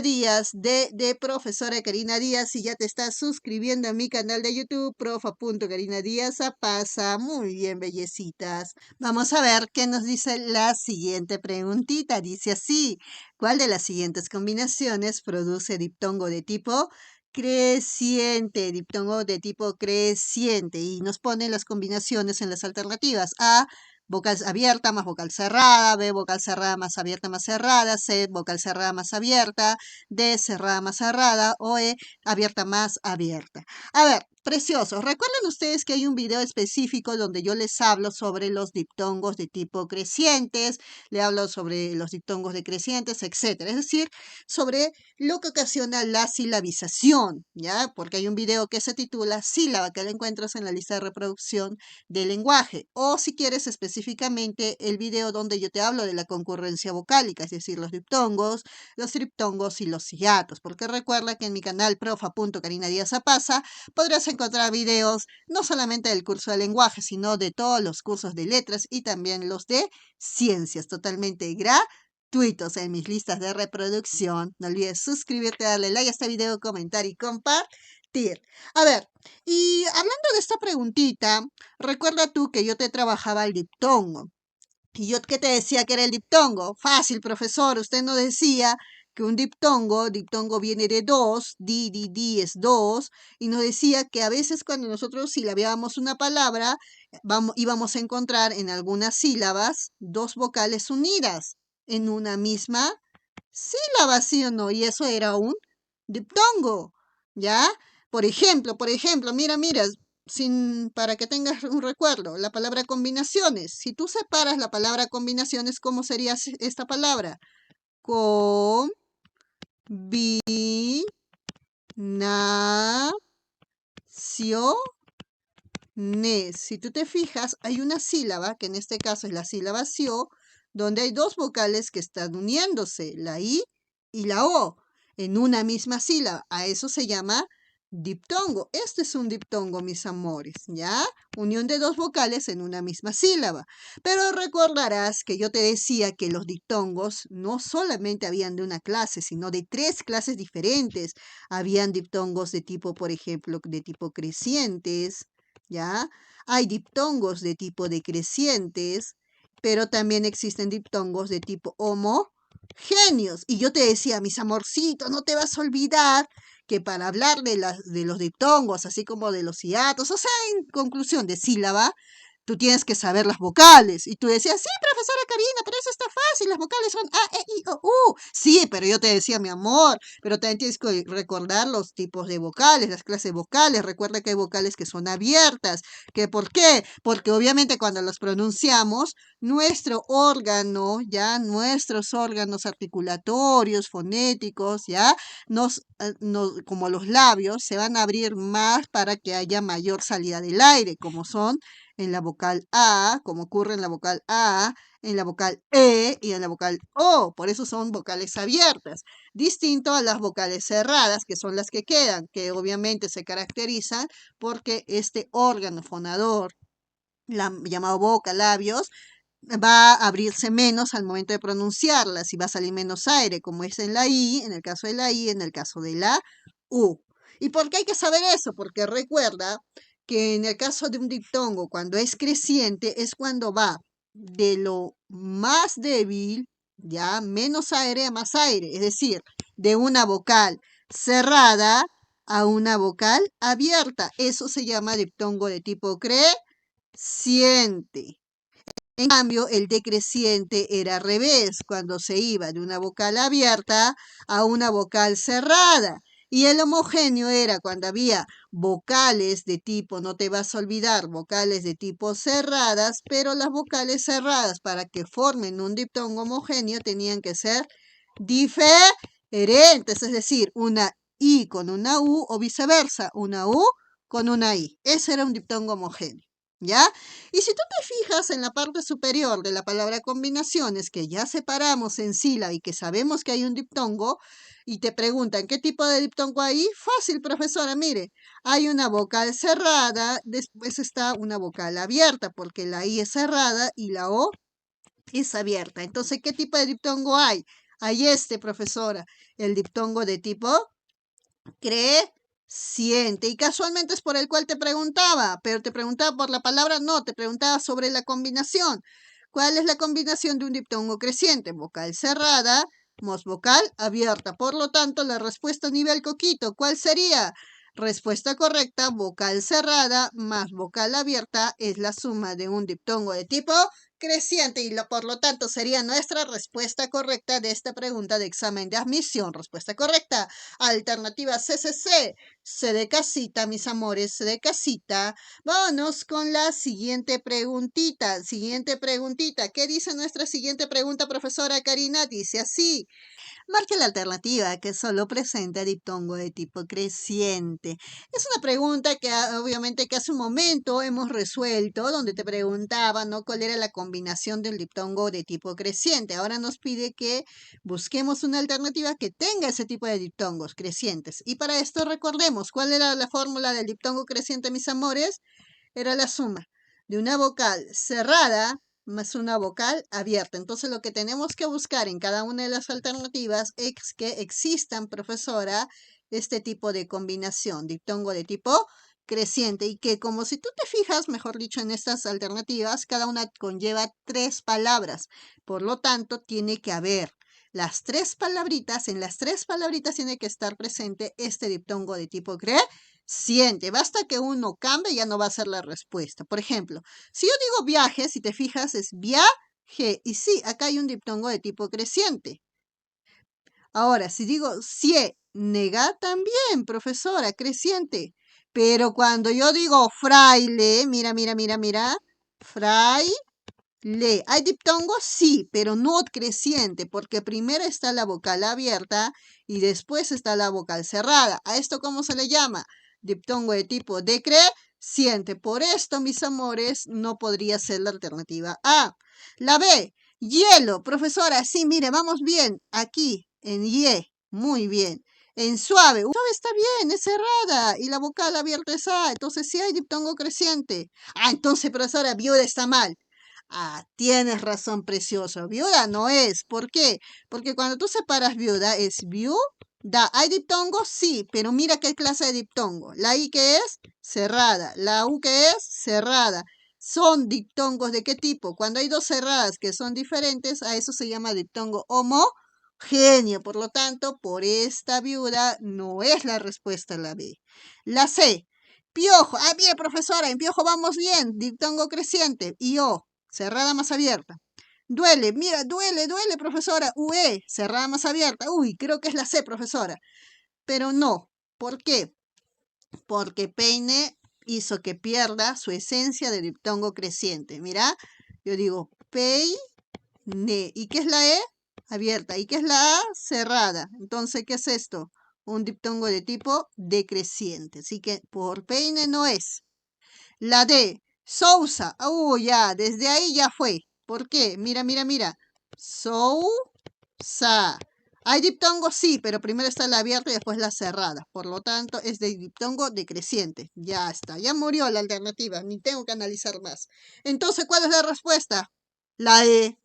Díaz, de profesora Karina Díaz. Si ya te estás suscribiendo a mi canal de YouTube, profa.karina Díaz pasa. Muy bien, bellecitas. Vamos a ver qué nos dice la siguiente preguntita. Dice así: ¿cuál de las siguientes combinaciones produce diptongo de tipo creciente? Diptongo de tipo creciente. Y nos pone las combinaciones en las alternativas. A, vocal abierta más vocal cerrada. B, vocal cerrada más abierta más cerrada. C, vocal cerrada más abierta. D, cerrada más cerrada. O E, abierta más abierta. A ver, preciosos, ¿recuerdan ustedes que hay un video específico donde yo les hablo sobre los diptongos de tipo crecientes? Le hablo sobre los diptongos decrecientes, etcétera. Es decir, sobre lo que ocasiona la silabización, ¿ya? Porque hay un video que se titula Sílaba, que lo encuentras en la lista de reproducción del lenguaje. O si quieres específicamente el video donde yo te hablo de la concurrencia vocálica, es decir, los diptongos, los triptongos y los hiatos. Porque recuerda que en mi canal profa.karina Díaz Pasa podrás encontrar videos no solamente del curso de lenguaje, sino de todos los cursos de letras y también los de ciencias, totalmente gratuitos en mis listas de reproducción. No olvides suscribirte, darle like a este video, comentar y compartir. A ver, y hablando de esta preguntita, recuerda tú que yo te trabajaba el diptongo. ¿Y yo qué te decía que era el diptongo? Fácil, profesor. Usted no decía que un diptongo viene de dos, di es dos, y nos decía que a veces cuando nosotros silabeábamos una palabra, íbamos a encontrar en algunas sílabas dos vocales unidas en una misma sílaba, ¿sí o no? Y eso era un diptongo, ¿ya? Por ejemplo, mira, para que tengas un recuerdo, la palabra combinaciones. Si tú separas la palabra combinaciones, ¿cómo sería esta palabra? Combinaciones. Si tú te fijas, hay una sílaba, que en este caso es la sílaba sio, donde hay dos vocales que están uniéndose, la i y la o, en una misma sílaba. A eso se llama diptongo. Este es un diptongo, mis amores, ¿ya? Unión de dos vocales en una misma sílaba. Pero recordarás que yo te decía que los diptongos no solamente habían de una clase, sino de tres clases diferentes. Habían diptongos de tipo, por ejemplo, de tipo crecientes, ¿ya? Hay diptongos de tipo decrecientes, pero también existen diptongos de tipo homogéneos. Y yo te decía, mis amorcitos, no te vas a olvidar que para hablar de los diptongos, así como de los hiatos, o sea, en conclusión, de sílaba, tú tienes que saber las vocales. Y tú decías, sí, profesora Karina, pero eso está fácil, las vocales son A, E, I, O, U. Sí, pero yo te decía, mi amor, pero también tienes que recordar los tipos de vocales, las clases vocales. Recuerda que hay vocales que son abiertas. ¿Por qué? Porque obviamente cuando los pronunciamos, nuestro órgano, ya, nuestros órganos articulatorios, fonéticos, ya, como los labios, se van a abrir más para que haya mayor salida del aire, como son en la vocal A, como ocurre en la vocal A, en la vocal E y en la vocal O. Por eso son vocales abiertas. Distinto a las vocales cerradas, que son las que quedan, que obviamente se caracterizan porque este órgano fonador, llamado boca, labios, va a abrirse menos al momento de pronunciarlas y va a salir menos aire, como es en la I, en el caso de la I, en el caso de la U. ¿Y por qué hay que saber eso? Porque recuerda que en el caso de un diptongo, cuando es creciente, es cuando va de lo más débil, ya menos aire a más aire, es decir, de una vocal cerrada a una vocal abierta. Eso se llama diptongo de tipo creciente. En cambio, el decreciente era al revés, cuando se iba de una vocal abierta a una vocal cerrada. Y el homogéneo era cuando había vocales de tipo, no te vas a olvidar, vocales de tipo cerradas, pero las vocales cerradas para que formen un diptongo homogéneo tenían que ser diferentes, es decir, una I con una U o viceversa, una U con una I. Ese era un diptongo homogéneo. ¿Ya? Y si tú te fijas en la parte superior de la palabra combinaciones, que ya separamos en sílaba y que sabemos que hay un diptongo, y te preguntan qué tipo de diptongo hay, fácil, profesora, mire, hay una vocal cerrada, después está una vocal abierta, porque la I es cerrada y la O es abierta. Entonces, ¿qué tipo de diptongo hay? Hay este, profesora, el diptongo de tipo creciente. Y casualmente es por el cual te preguntaba, pero te preguntaba por la palabra, no, te preguntaba sobre la combinación. ¿Cuál es la combinación de un diptongo creciente? Vocal cerrada más vocal abierta. Por lo tanto, la respuesta a nivel coquito, ¿cuál sería? Respuesta correcta, vocal cerrada más vocal abierta es la suma de un diptongo de tipo creciente y por lo tanto sería nuestra respuesta correcta de esta pregunta de examen de admisión. Respuesta correcta. Alternativa CCC. C de casita, mis amores, C de casita. Vámonos con la siguiente preguntita. Siguiente preguntita. ¿Qué dice nuestra siguiente pregunta, profesora Karina? Dice así. Marque la alternativa que solo presenta diptongo de tipo creciente. Es una pregunta que obviamente que hace un momento hemos resuelto, donde te preguntaba, ¿no? ¿Cuál era la combinación del diptongo de tipo creciente? Ahora nos pide que busquemos una alternativa que tenga ese tipo de diptongos crecientes. Y para esto recordemos, ¿cuál era la fórmula del diptongo creciente, mis amores? Era la suma de una vocal cerrada más una vocal abierta. Entonces lo que tenemos que buscar en cada una de las alternativas es que existan, profesora, este tipo de combinación, diptongo de tipo creciente y que como si tú te fijas, mejor dicho, en estas alternativas, cada una conlleva 3 palabras. Por lo tanto, tiene que haber las 3 palabritas, en las 3 palabritas tiene que estar presente este diptongo de tipo creciente. Basta que uno cambie y ya no va a ser la respuesta. Por ejemplo, si yo digo viaje, si te fijas, es viaje. Y sí, acá hay un diptongo de tipo creciente. Ahora, si digo nega también, profesora, creciente. Pero cuando yo digo fraile, mira, fraile. ¿Hay diptongo? Sí, pero no creciente, porque primero está la vocal abierta y después está la vocal cerrada. ¿A esto cómo se le llama? Diptongo de tipo decreciente. Por esto, mis amores, no podría ser la alternativa A. La B, hielo. Profesora, sí, mire, vamos bien. Aquí, en ye, muy bien. En suave, suave está bien, es cerrada y la vocal abierta es A, entonces sí hay diptongo creciente. Ah, entonces, profesora, viuda está mal. Ah, tienes razón, precioso. Viuda no es. ¿Por qué? Porque cuando tú separas viuda es viuda. ¿Hay diptongo? Sí, pero mira qué clase de diptongo. La I que es cerrada. La U que es cerrada. ¿Son diptongos de qué tipo? Cuando hay dos cerradas que son diferentes, a eso se llama diptongo homogéneo. Por lo tanto, por esta viuda no es la respuesta la B. La C. Piojo. Ah, bien, profesora, en piojo vamos bien. Diptongo creciente. Y O cerrada más abierta. Duele, mira, duele, profesora. UE, cerrada más abierta. Uy, creo que es la C, profesora. Pero no. ¿Por qué? Porque peine hizo que pierda su esencia de diptongo creciente. Mira, yo digo peine. ¿Y qué es la E? Abierta. ¿Y qué es la A? Cerrada. Entonces, ¿qué es esto? Un diptongo de tipo decreciente. Así que por peine no es. La D, Sousa. Ya, desde ahí ya fue. ¿Por qué? Mira. Sousa. ¿Hay diptongo? Sí, pero primero está la abierta y después la cerrada. Por lo tanto, es de diptongo decreciente. Ya está, ya murió la alternativa. Ni tengo que analizar más. Entonces, ¿cuál es la respuesta? La E.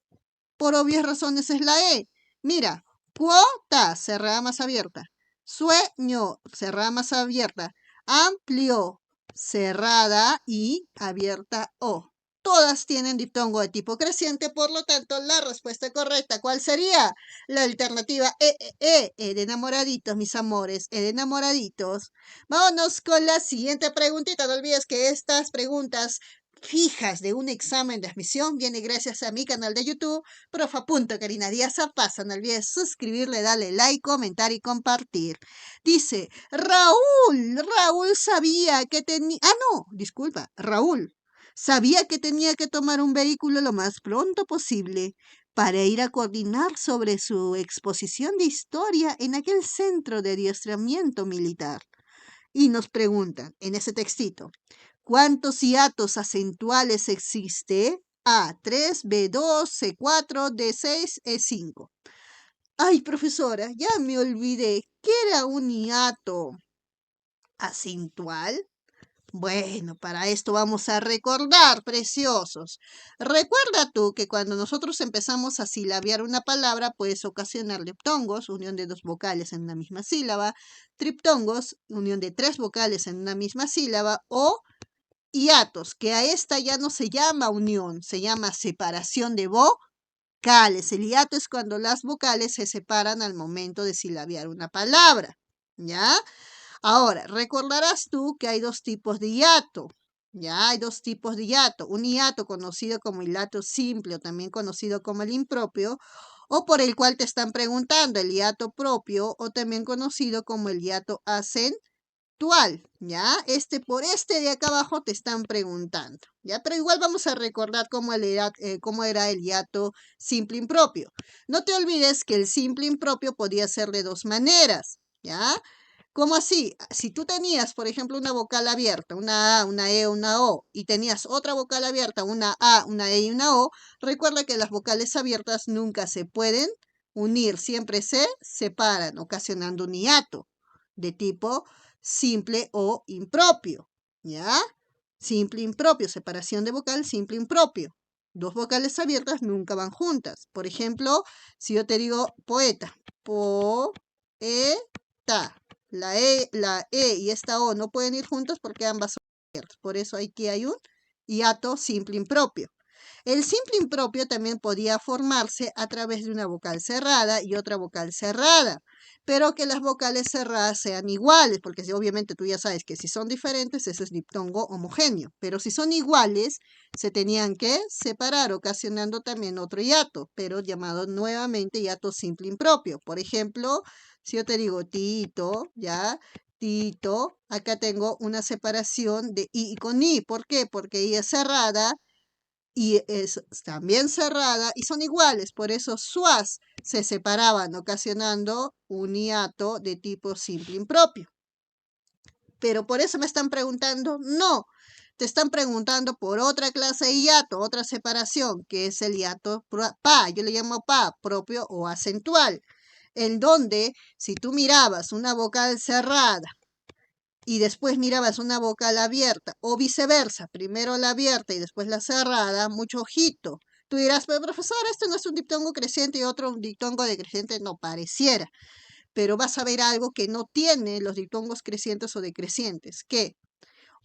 Por obvias razones es la E. Mira, cuota, cerrada más abierta. Sueño, cerrada más abierta. Amplio, cerrada y abierta O. Todas tienen diptongo de tipo creciente, por lo tanto, la respuesta correcta, ¿cuál sería? La alternativa E de enamoraditos, mis amores, E de enamoraditos. Vámonos con la siguiente preguntita. No olvides que estas preguntas fijas de un examen de admisión viene gracias a mi canal de YouTube, Karina Díaz Zapasa. No olvides suscribirle, darle like, comentar y compartir. Dice, Raúl sabía que tenía... Ah, no, disculpa, Raúl sabía que tenía que tomar un vehículo lo más pronto posible para ir a coordinar sobre su exposición de historia en aquel centro de adiestramiento militar. Y nos preguntan en ese textito, ¿Cuántos hiatos acentuales existe? A, 3, B, 2, C, 4, D, 6, E, 5. Ay, profesora, ya me olvidé. ¿Qué era un hiato acentual? Bueno, para esto vamos a recordar, preciosos. Recuerda tú que cuando nosotros empezamos a silabear una palabra, puedes ocasionar diptongos, unión de dos vocales en una misma sílaba, triptongos, unión de tres vocales en una misma sílaba, o hiatos, que a esta ya no se llama unión, se llama separación de vocales. El hiato es cuando las vocales se separan al momento de silabear una palabra, ¿ya? Ahora, recordarás tú que hay dos tipos de hiato. Ya hay dos tipos de hiato. Un hiato conocido como hiato simple o también conocido como el impropio, o por el cual te están preguntando, el hiato propio o también conocido como el hiato acentual. Ya, por este de acá abajo te están preguntando. Ya, pero igual vamos a recordar cómo era el hiato simple impropio. No te olvides que el simple impropio podía ser de dos maneras. ¿Ya? ¿Cómo así? Si tú tenías, por ejemplo, una vocal abierta, una A, una E, una O, y tenías otra vocal abierta, una A, una E y una O, recuerda que las vocales abiertas nunca se pueden unir, siempre se separan, ocasionando un hiato de tipo simple o impropio, ¿ya? Simple impropio, separación de vocal, simple impropio. Dos vocales abiertas nunca van juntas. Por ejemplo, si yo te digo poeta, poeta. La E y esta O no pueden ir juntas porque ambas son abiertas. Por eso aquí hay un hiato simple impropio. El simple impropio también podía formarse a través de una vocal cerrada y otra vocal cerrada, pero que las vocales cerradas sean iguales, porque obviamente tú ya sabes que si son diferentes, eso es diptongo homogéneo, pero si son iguales, se tenían que separar, ocasionando también otro hiato, pero llamado nuevamente hiato simple impropio. Por ejemplo, si yo te digo Tito, ¿ya? Tito, acá tengo una separación de I con I. ¿Por qué? Porque I es cerrada y es también cerrada y son iguales, por eso suas se separaban, ocasionando un hiato de tipo simple impropio. Pero por eso me están preguntando, no, te están preguntando por otra clase de hiato, otra separación, que es el hiato pa, yo le llamo pa, propio o acentual, en donde si tú mirabas una vocal cerrada y después mirabas una vocal abierta o viceversa, primero la abierta y después la cerrada, mucho ojito. Tú dirás, pero profesor, este no es un diptongo creciente y otro un diptongo decreciente, no pareciera, pero vas a ver algo que no tiene los diptongos crecientes o decrecientes, que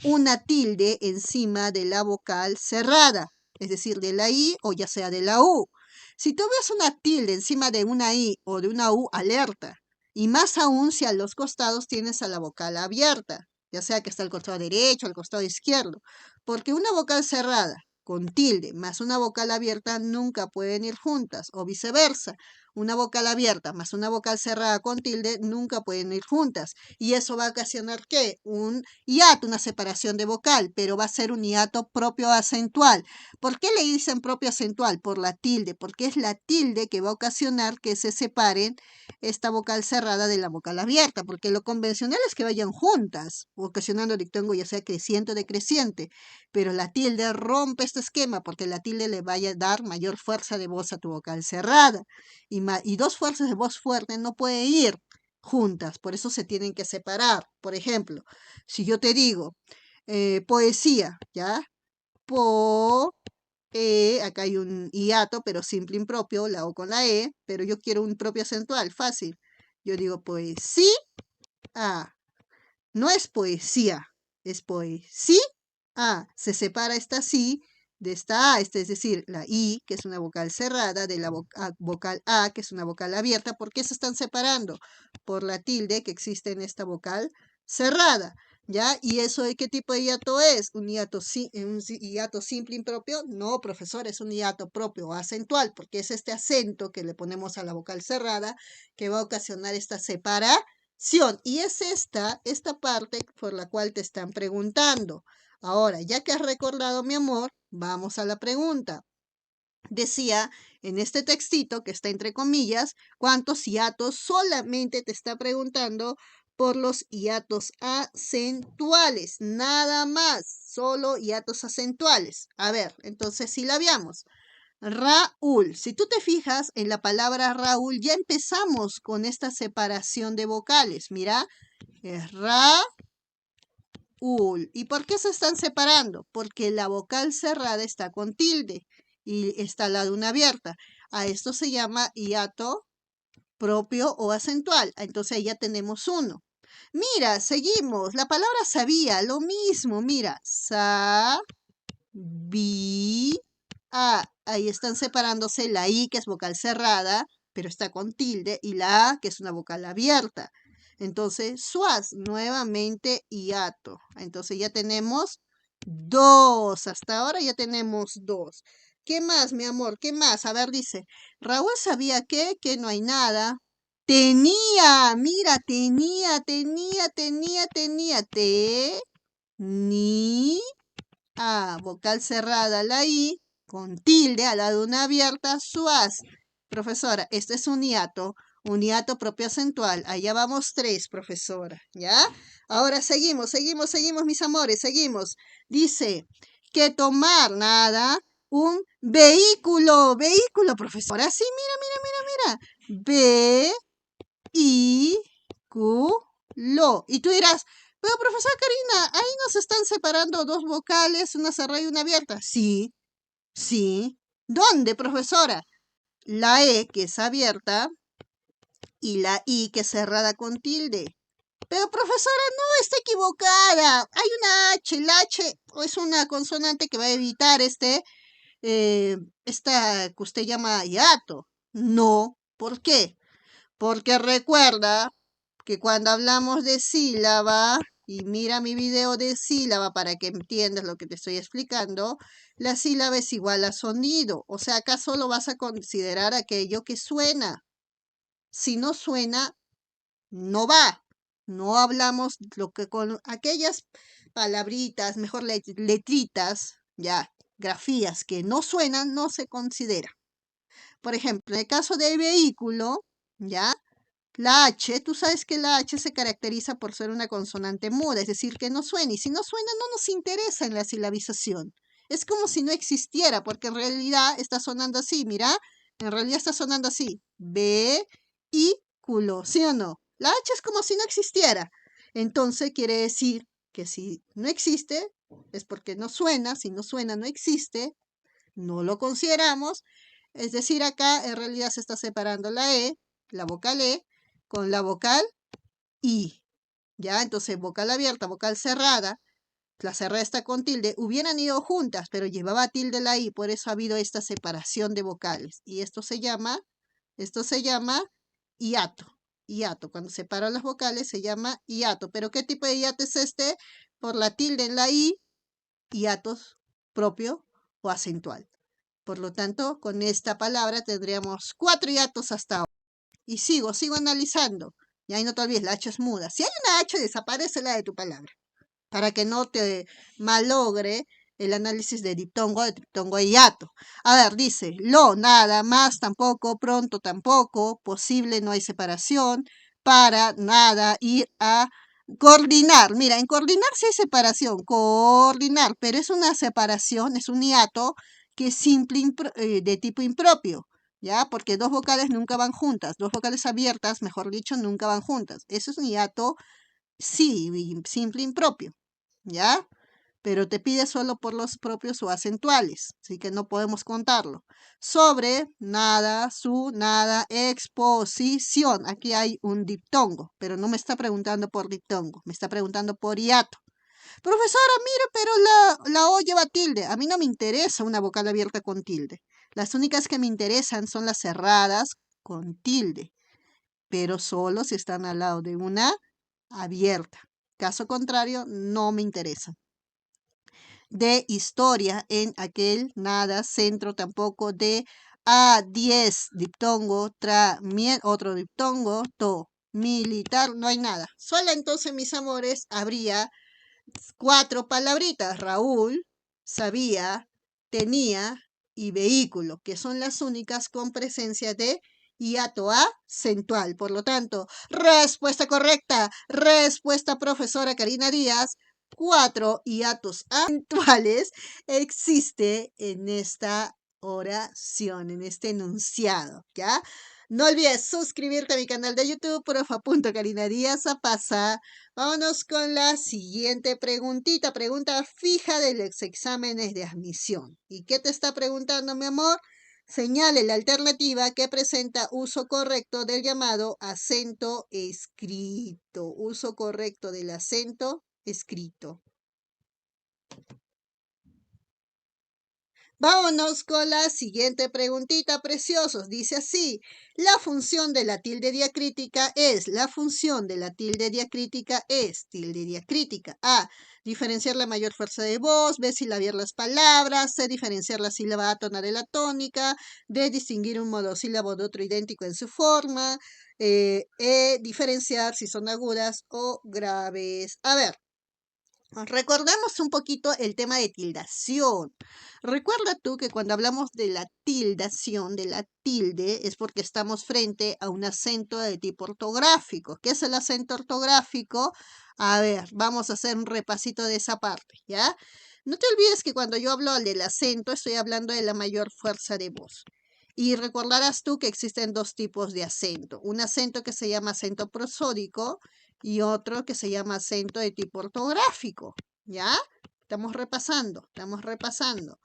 una tilde encima de la vocal cerrada, es decir, de la I o ya sea de la U. Si tú ves una tilde encima de una I o de una U, alerta. Y más aún si a los costados tienes a la vocal abierta, ya sea que está al costado derecho o al costado izquierdo. Porque una vocal cerrada con tilde más una vocal abierta nunca pueden ir juntas, o viceversa. Una vocal abierta más una vocal cerrada con tilde nunca pueden ir juntas. Y eso va a ocasionar, ¿qué? Un hiato, una separación de vocal, pero va a ser un hiato propio acentual. ¿Por qué le dicen propio acentual? Por la tilde, porque es la tilde que va a ocasionar que se separen esta vocal cerrada de la vocal abierta, porque lo convencional es que vayan juntas, ocasionando diptongo ya sea creciente o decreciente, pero la tilde rompe este esquema porque la tilde le vaya a dar mayor fuerza de voz a tu vocal cerrada y dos fuerzas de voz fuerte no pueden ir juntas, por eso se tienen que separar. Por ejemplo, si yo te digo poesía, ¿ya? Po, acá hay un hiato, pero simple impropio, la O con la E, pero yo quiero un propio acentual, fácil. Yo digo poesía, no es poesía, es poesía. Se separa esta sí de esta A, es decir, la I, que es una vocal cerrada, de la vocal A, que es una vocal abierta. ¿Por qué se están separando? Por la tilde que existe en esta vocal cerrada, ¿ya? ¿Y eso de qué tipo de hiato es? ¿Un hiato, un hiato simple impropio? No, profesor, es un hiato propio o acentual, porque es este acento que le ponemos a la vocal cerrada que va a ocasionar esta separación. Y es esta parte por la cual te están preguntando. Ahora, ya que has recordado, mi amor, vamos a la pregunta. Decía en este textito que está entre comillas, ¿cuántos hiatos? Solamente te está preguntando por los hiatos acentuales, nada más, solo hiatos acentuales. A ver, entonces silabiamos. Raúl, si tú te fijas en la palabra Raúl, ya empezamos con esta separación de vocales. Mira, es Raúl. ¿Y por qué se están separando? Porque la vocal cerrada está con tilde y está la de una abierta. A esto se llama hiato propio o acentual. Entonces ahí ya tenemos uno. Mira, seguimos. La palabra sabía, lo mismo. Mira, ahí están separándose la I, que es vocal cerrada, pero está con tilde, y la A, que es una vocal abierta. Entonces, suaz, nuevamente hiato. Entonces ya tenemos dos. Hasta ahora ya tenemos dos. ¿Qué más, mi amor? ¿Qué más? A ver, dice, Raúl sabía que no hay nada. Tenía, mira, tenía, ni, vocal cerrada, la I, con tilde al lado de una abierta, suaz. Profesora, este es un hiato propio acentual. Allá vamos tres, profesora, ¿ya? Ahora seguimos, mis amores, seguimos. Dice, que tomar, nada, un vehículo, profesora. Sí, mira. Vehículo. Y tú dirás, pero profesora Karina, ahí nos están separando dos vocales, una cerrada y una abierta. Sí. ¿Dónde, profesora? La E, que es abierta, y la I, que es cerrada con tilde. Pero profesora, no, está equivocada. Hay una H, la H es una consonante que va a evitar esta que usted llama hiato. No, ¿por qué? Porque recuerda que cuando hablamos de sílaba, y mira mi video de sílaba para que entiendas lo que te estoy explicando, la sílaba es igual a sonido. O sea, acá solo vas a considerar aquello que suena. Si no suena, no va. No hablamos lo que con aquellas palabritas, mejor letritas, ya, grafías que no suenan, no se considera. Por ejemplo, en el caso de vehículo, ya, la H, tú sabes que la H se caracteriza por ser una consonante muda, es decir, que no suena. Y si no suena, no nos interesa en la silabización. Es como si no existiera, porque en realidad está sonando así, mira, en realidad está sonando así. Vehículo, ¿sí o no? La H es como si no existiera. Entonces quiere decir que si no existe, es porque no suena. Si no suena, no existe. No lo consideramos. Es decir, acá en realidad se está separando la E, la vocal E, con la vocal I. ¿Ya? Entonces, vocal abierta, vocal cerrada, la cerrada está con tilde, hubieran ido juntas, pero llevaba tilde la I, por eso ha habido esta separación de vocales. Y esto se llama hiato. Hiato, cuando separan las vocales se llama hiato. ¿Pero qué tipo de hiato es este? Por la tilde en la I, hiatos propio o acentual. Por lo tanto, con esta palabra tendríamos 4 hiatos hasta ahora. Y sigo analizando. Y ahí no te olvides, la H es muda. Si hay una H, desaparece la de tu palabra. Para que no te malogre el análisis de diptongo y hiato. A ver, dice, lo, nada, más, tampoco, pronto, tampoco, posible, no hay separación, para, nada, ir a coordinar. Mira, en coordinar sí hay separación, coordinar, pero es una separación, es un hiato que es simple, de tipo impropio. ¿Ya? Porque dos vocales nunca van juntas, dos vocales abiertas, mejor dicho, nunca van juntas. Eso es un hiato, sí, simple impropio, ¿ya? Pero te pide solo por los propios o acentuales, así que no podemos contarlo. Sobre, nada, su, nada, exposición. Aquí hay un diptongo, pero no me está preguntando por diptongo, me está preguntando por hiato. Profesora, mire, pero la O lleva tilde. A mí no me interesa una vocal abierta con tilde. Las únicas que me interesan son las cerradas con tilde, pero solo si están al lado de una abierta. Caso contrario, no me interesan. De historia en aquel, nada, centro tampoco, de A10, diptongo, otro diptongo, to, militar, no hay nada. Solo entonces, mis amores, habría 4 palabritas: Raúl, sabía, tenía y vehículo, que son las únicas con presencia de hiato acentual. Por lo tanto, respuesta correcta. Respuesta, profesora Karina Díaz. 4 hiatos acentuales existe en esta oración, en este enunciado, ¿ya? No olvides suscribirte a mi canal de YouTube, profa.karina Díaz Zapasa. Vámonos con la siguiente preguntita, pregunta fija de los exámenes de admisión. ¿Y qué te está preguntando, mi amor? Señale la alternativa que presenta uso correcto del llamado acento escrito. Uso correcto del acento escrito. Vámonos con la siguiente preguntita, preciosos. Dice así, la función de la tilde diacrítica es, tilde diacrítica. A, diferenciar la mayor fuerza de voz. B, silabiar las palabras. C, diferenciar la sílaba átona de la tónica. D, distinguir un monosílabo de otro idéntico en su forma. Diferenciar si son agudas o graves. A ver. Recordemos un poquito el tema de tildación. Recuerda tú que cuando hablamos de la tildación, de la tilde, es porque estamos frente a un acento de tipo ortográfico. ¿Qué es el acento ortográfico? A ver, vamos a hacer un repasito de esa parte, ¿ya? No te olvides que cuando yo hablo del acento, estoy hablando de la mayor fuerza de voz. Y recordarás tú que existen dos tipos de acento. Un acento que se llama acento prosódico y otro que se llama acento de tipo ortográfico, ¿ya? Estamos repasando, estamos repasando.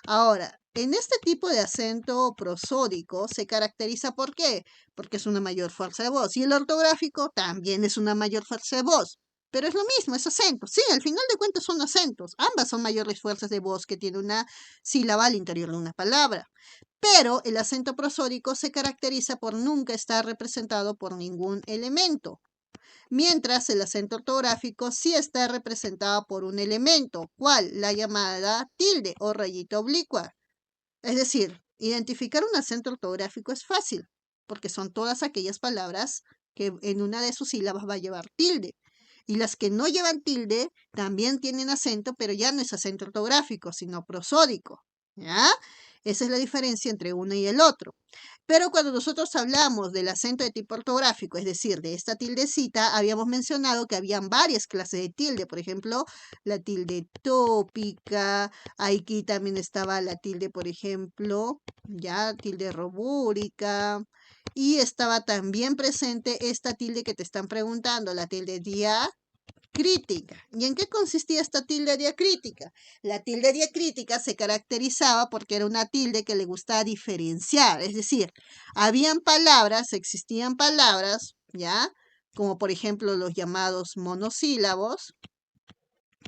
Ahora, en este tipo de acento prosódico se caracteriza ¿por qué? Porque es una mayor fuerza de voz. Y el ortográfico también es una mayor fuerza de voz. Pero es lo mismo, es acento. Sí, al final de cuentas son acentos. Ambas son mayores fuerzas de voz que tiene una sílaba al interior de una palabra. Pero el acento prosódico se caracteriza por nunca estar representado por ningún elemento, mientras el acento ortográfico sí está representado por un elemento, ¿cuál? La llamada tilde o rayita oblicua. Es decir, identificar un acento ortográfico es fácil, porque son todas aquellas palabras que en una de sus sílabas va a llevar tilde. Y las que no llevan tilde también tienen acento, pero ya no es acento ortográfico, sino prosódico. ¿Ya? Esa es la diferencia entre uno y el otro. Pero cuando nosotros hablamos del acento de tipo ortográfico, es decir, de esta tildecita, habíamos mencionado que habían varias clases de tilde. Por ejemplo, la tilde tópica, aquí también estaba la tilde, por ejemplo, ya tilde robúrica. Y estaba también presente esta tilde que te están preguntando, la tilde diacrítica. ¿Y en qué consistía esta tilde diacrítica? La tilde diacrítica se caracterizaba porque era una tilde que le gustaba diferenciar, es decir, existían palabras, ¿ya? Como por ejemplo los llamados monosílabos,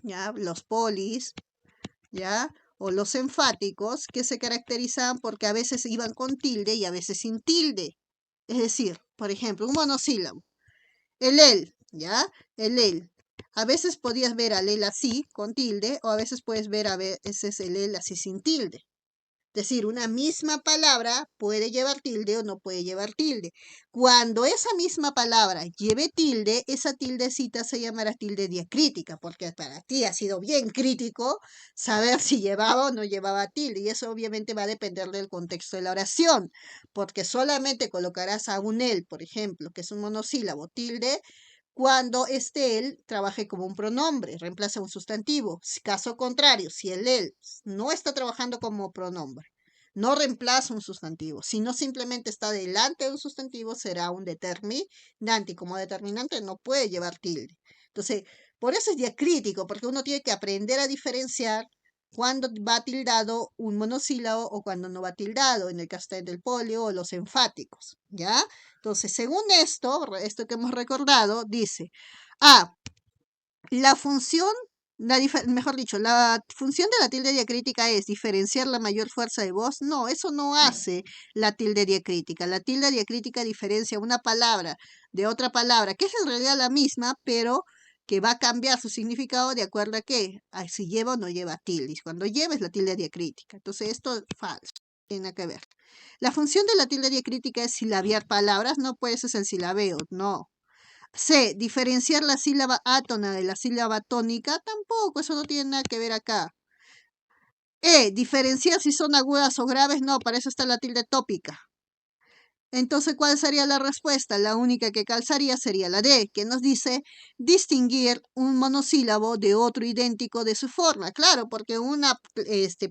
¿ya? Los polis, ¿ya? O los enfáticos, que se caracterizaban porque a veces iban con tilde y a veces sin tilde. Es decir, por ejemplo, un monosílabo, el, ¿ya? El. A veces podías ver al el así, con tilde, o a veces puedes ver a veces el así sin tilde. Es decir, una misma palabra puede llevar tilde o no puede llevar tilde. Cuando esa misma palabra lleve tilde, esa tildecita se llamará tilde diacrítica, porque para ti ha sido bien crítico saber si llevaba o no llevaba tilde. Y eso obviamente va a depender del contexto de la oración, porque solamente colocarás a un él, por ejemplo, que es un monosílabo, tilde, cuando este él trabaje como un pronombre, reemplaza un sustantivo. Caso contrario, si el él no está trabajando como pronombre, no reemplaza un sustantivo, sino simplemente está delante de un sustantivo, será un determinante. Y como determinante no puede llevar tilde. Entonces, por eso es diacrítico, porque uno tiene que aprender a diferenciar cuando va tildado un monosílabo o cuando no va tildado, en el caso del polio o los enfáticos, ¿ya? Entonces, según esto que hemos recordado, dice, la función, mejor dicho, la función de la tilde diacrítica es diferenciar la mayor fuerza de voz. No, eso no hace la tilde diacrítica. La tilde diacrítica diferencia una palabra de otra palabra, que es en realidad la misma, pero que va a cambiar su significado de acuerdo a qué, a si lleva o no lleva tilde. Cuando lleva es la tilde diacrítica. Entonces, esto es falso, tiene nada que ver. La función de la tilde diacrítica es silabiar palabras, no puede ser el silabeo, no. C, diferenciar la sílaba átona de la sílaba tónica, tampoco, eso no tiene nada que ver acá. E, diferenciar si son agudas o graves, no, para eso está la tilde tópica. Entonces, ¿cuál sería la respuesta? La única que calzaría sería la D, que nos dice distinguir un monosílabo de otro idéntico de su forma. Claro, porque una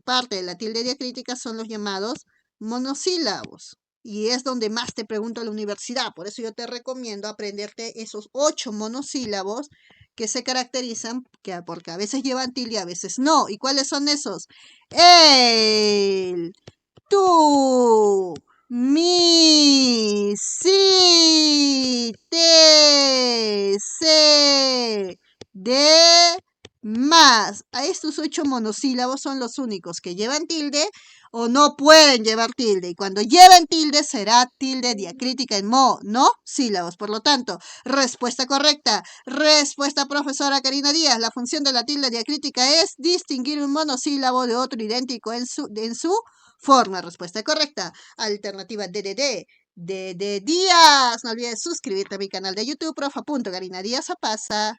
parte de la tilde diacrítica son los llamados monosílabos. Y es donde más te pregunto a la universidad. Por eso yo te recomiendo aprenderte esos 8 monosílabos que se caracterizan porque a veces llevan tilde, a veces no. ¿Y cuáles son esos? El, tú, mi, si, te, se, de, más. A estos 8 monosílabos son los únicos que llevan tilde o no pueden llevar tilde. Y cuando lleven tilde será tilde diacrítica en mo, no sílabos. Por lo tanto, respuesta correcta. Respuesta, profesora Karina Díaz. La función de la tilde diacrítica es distinguir un monosílabo de otro idéntico en su forma. Respuesta correcta. Alternativa D de Díaz. No olvides suscribirte a mi canal de YouTube, profa.Karina Díaz Apasa.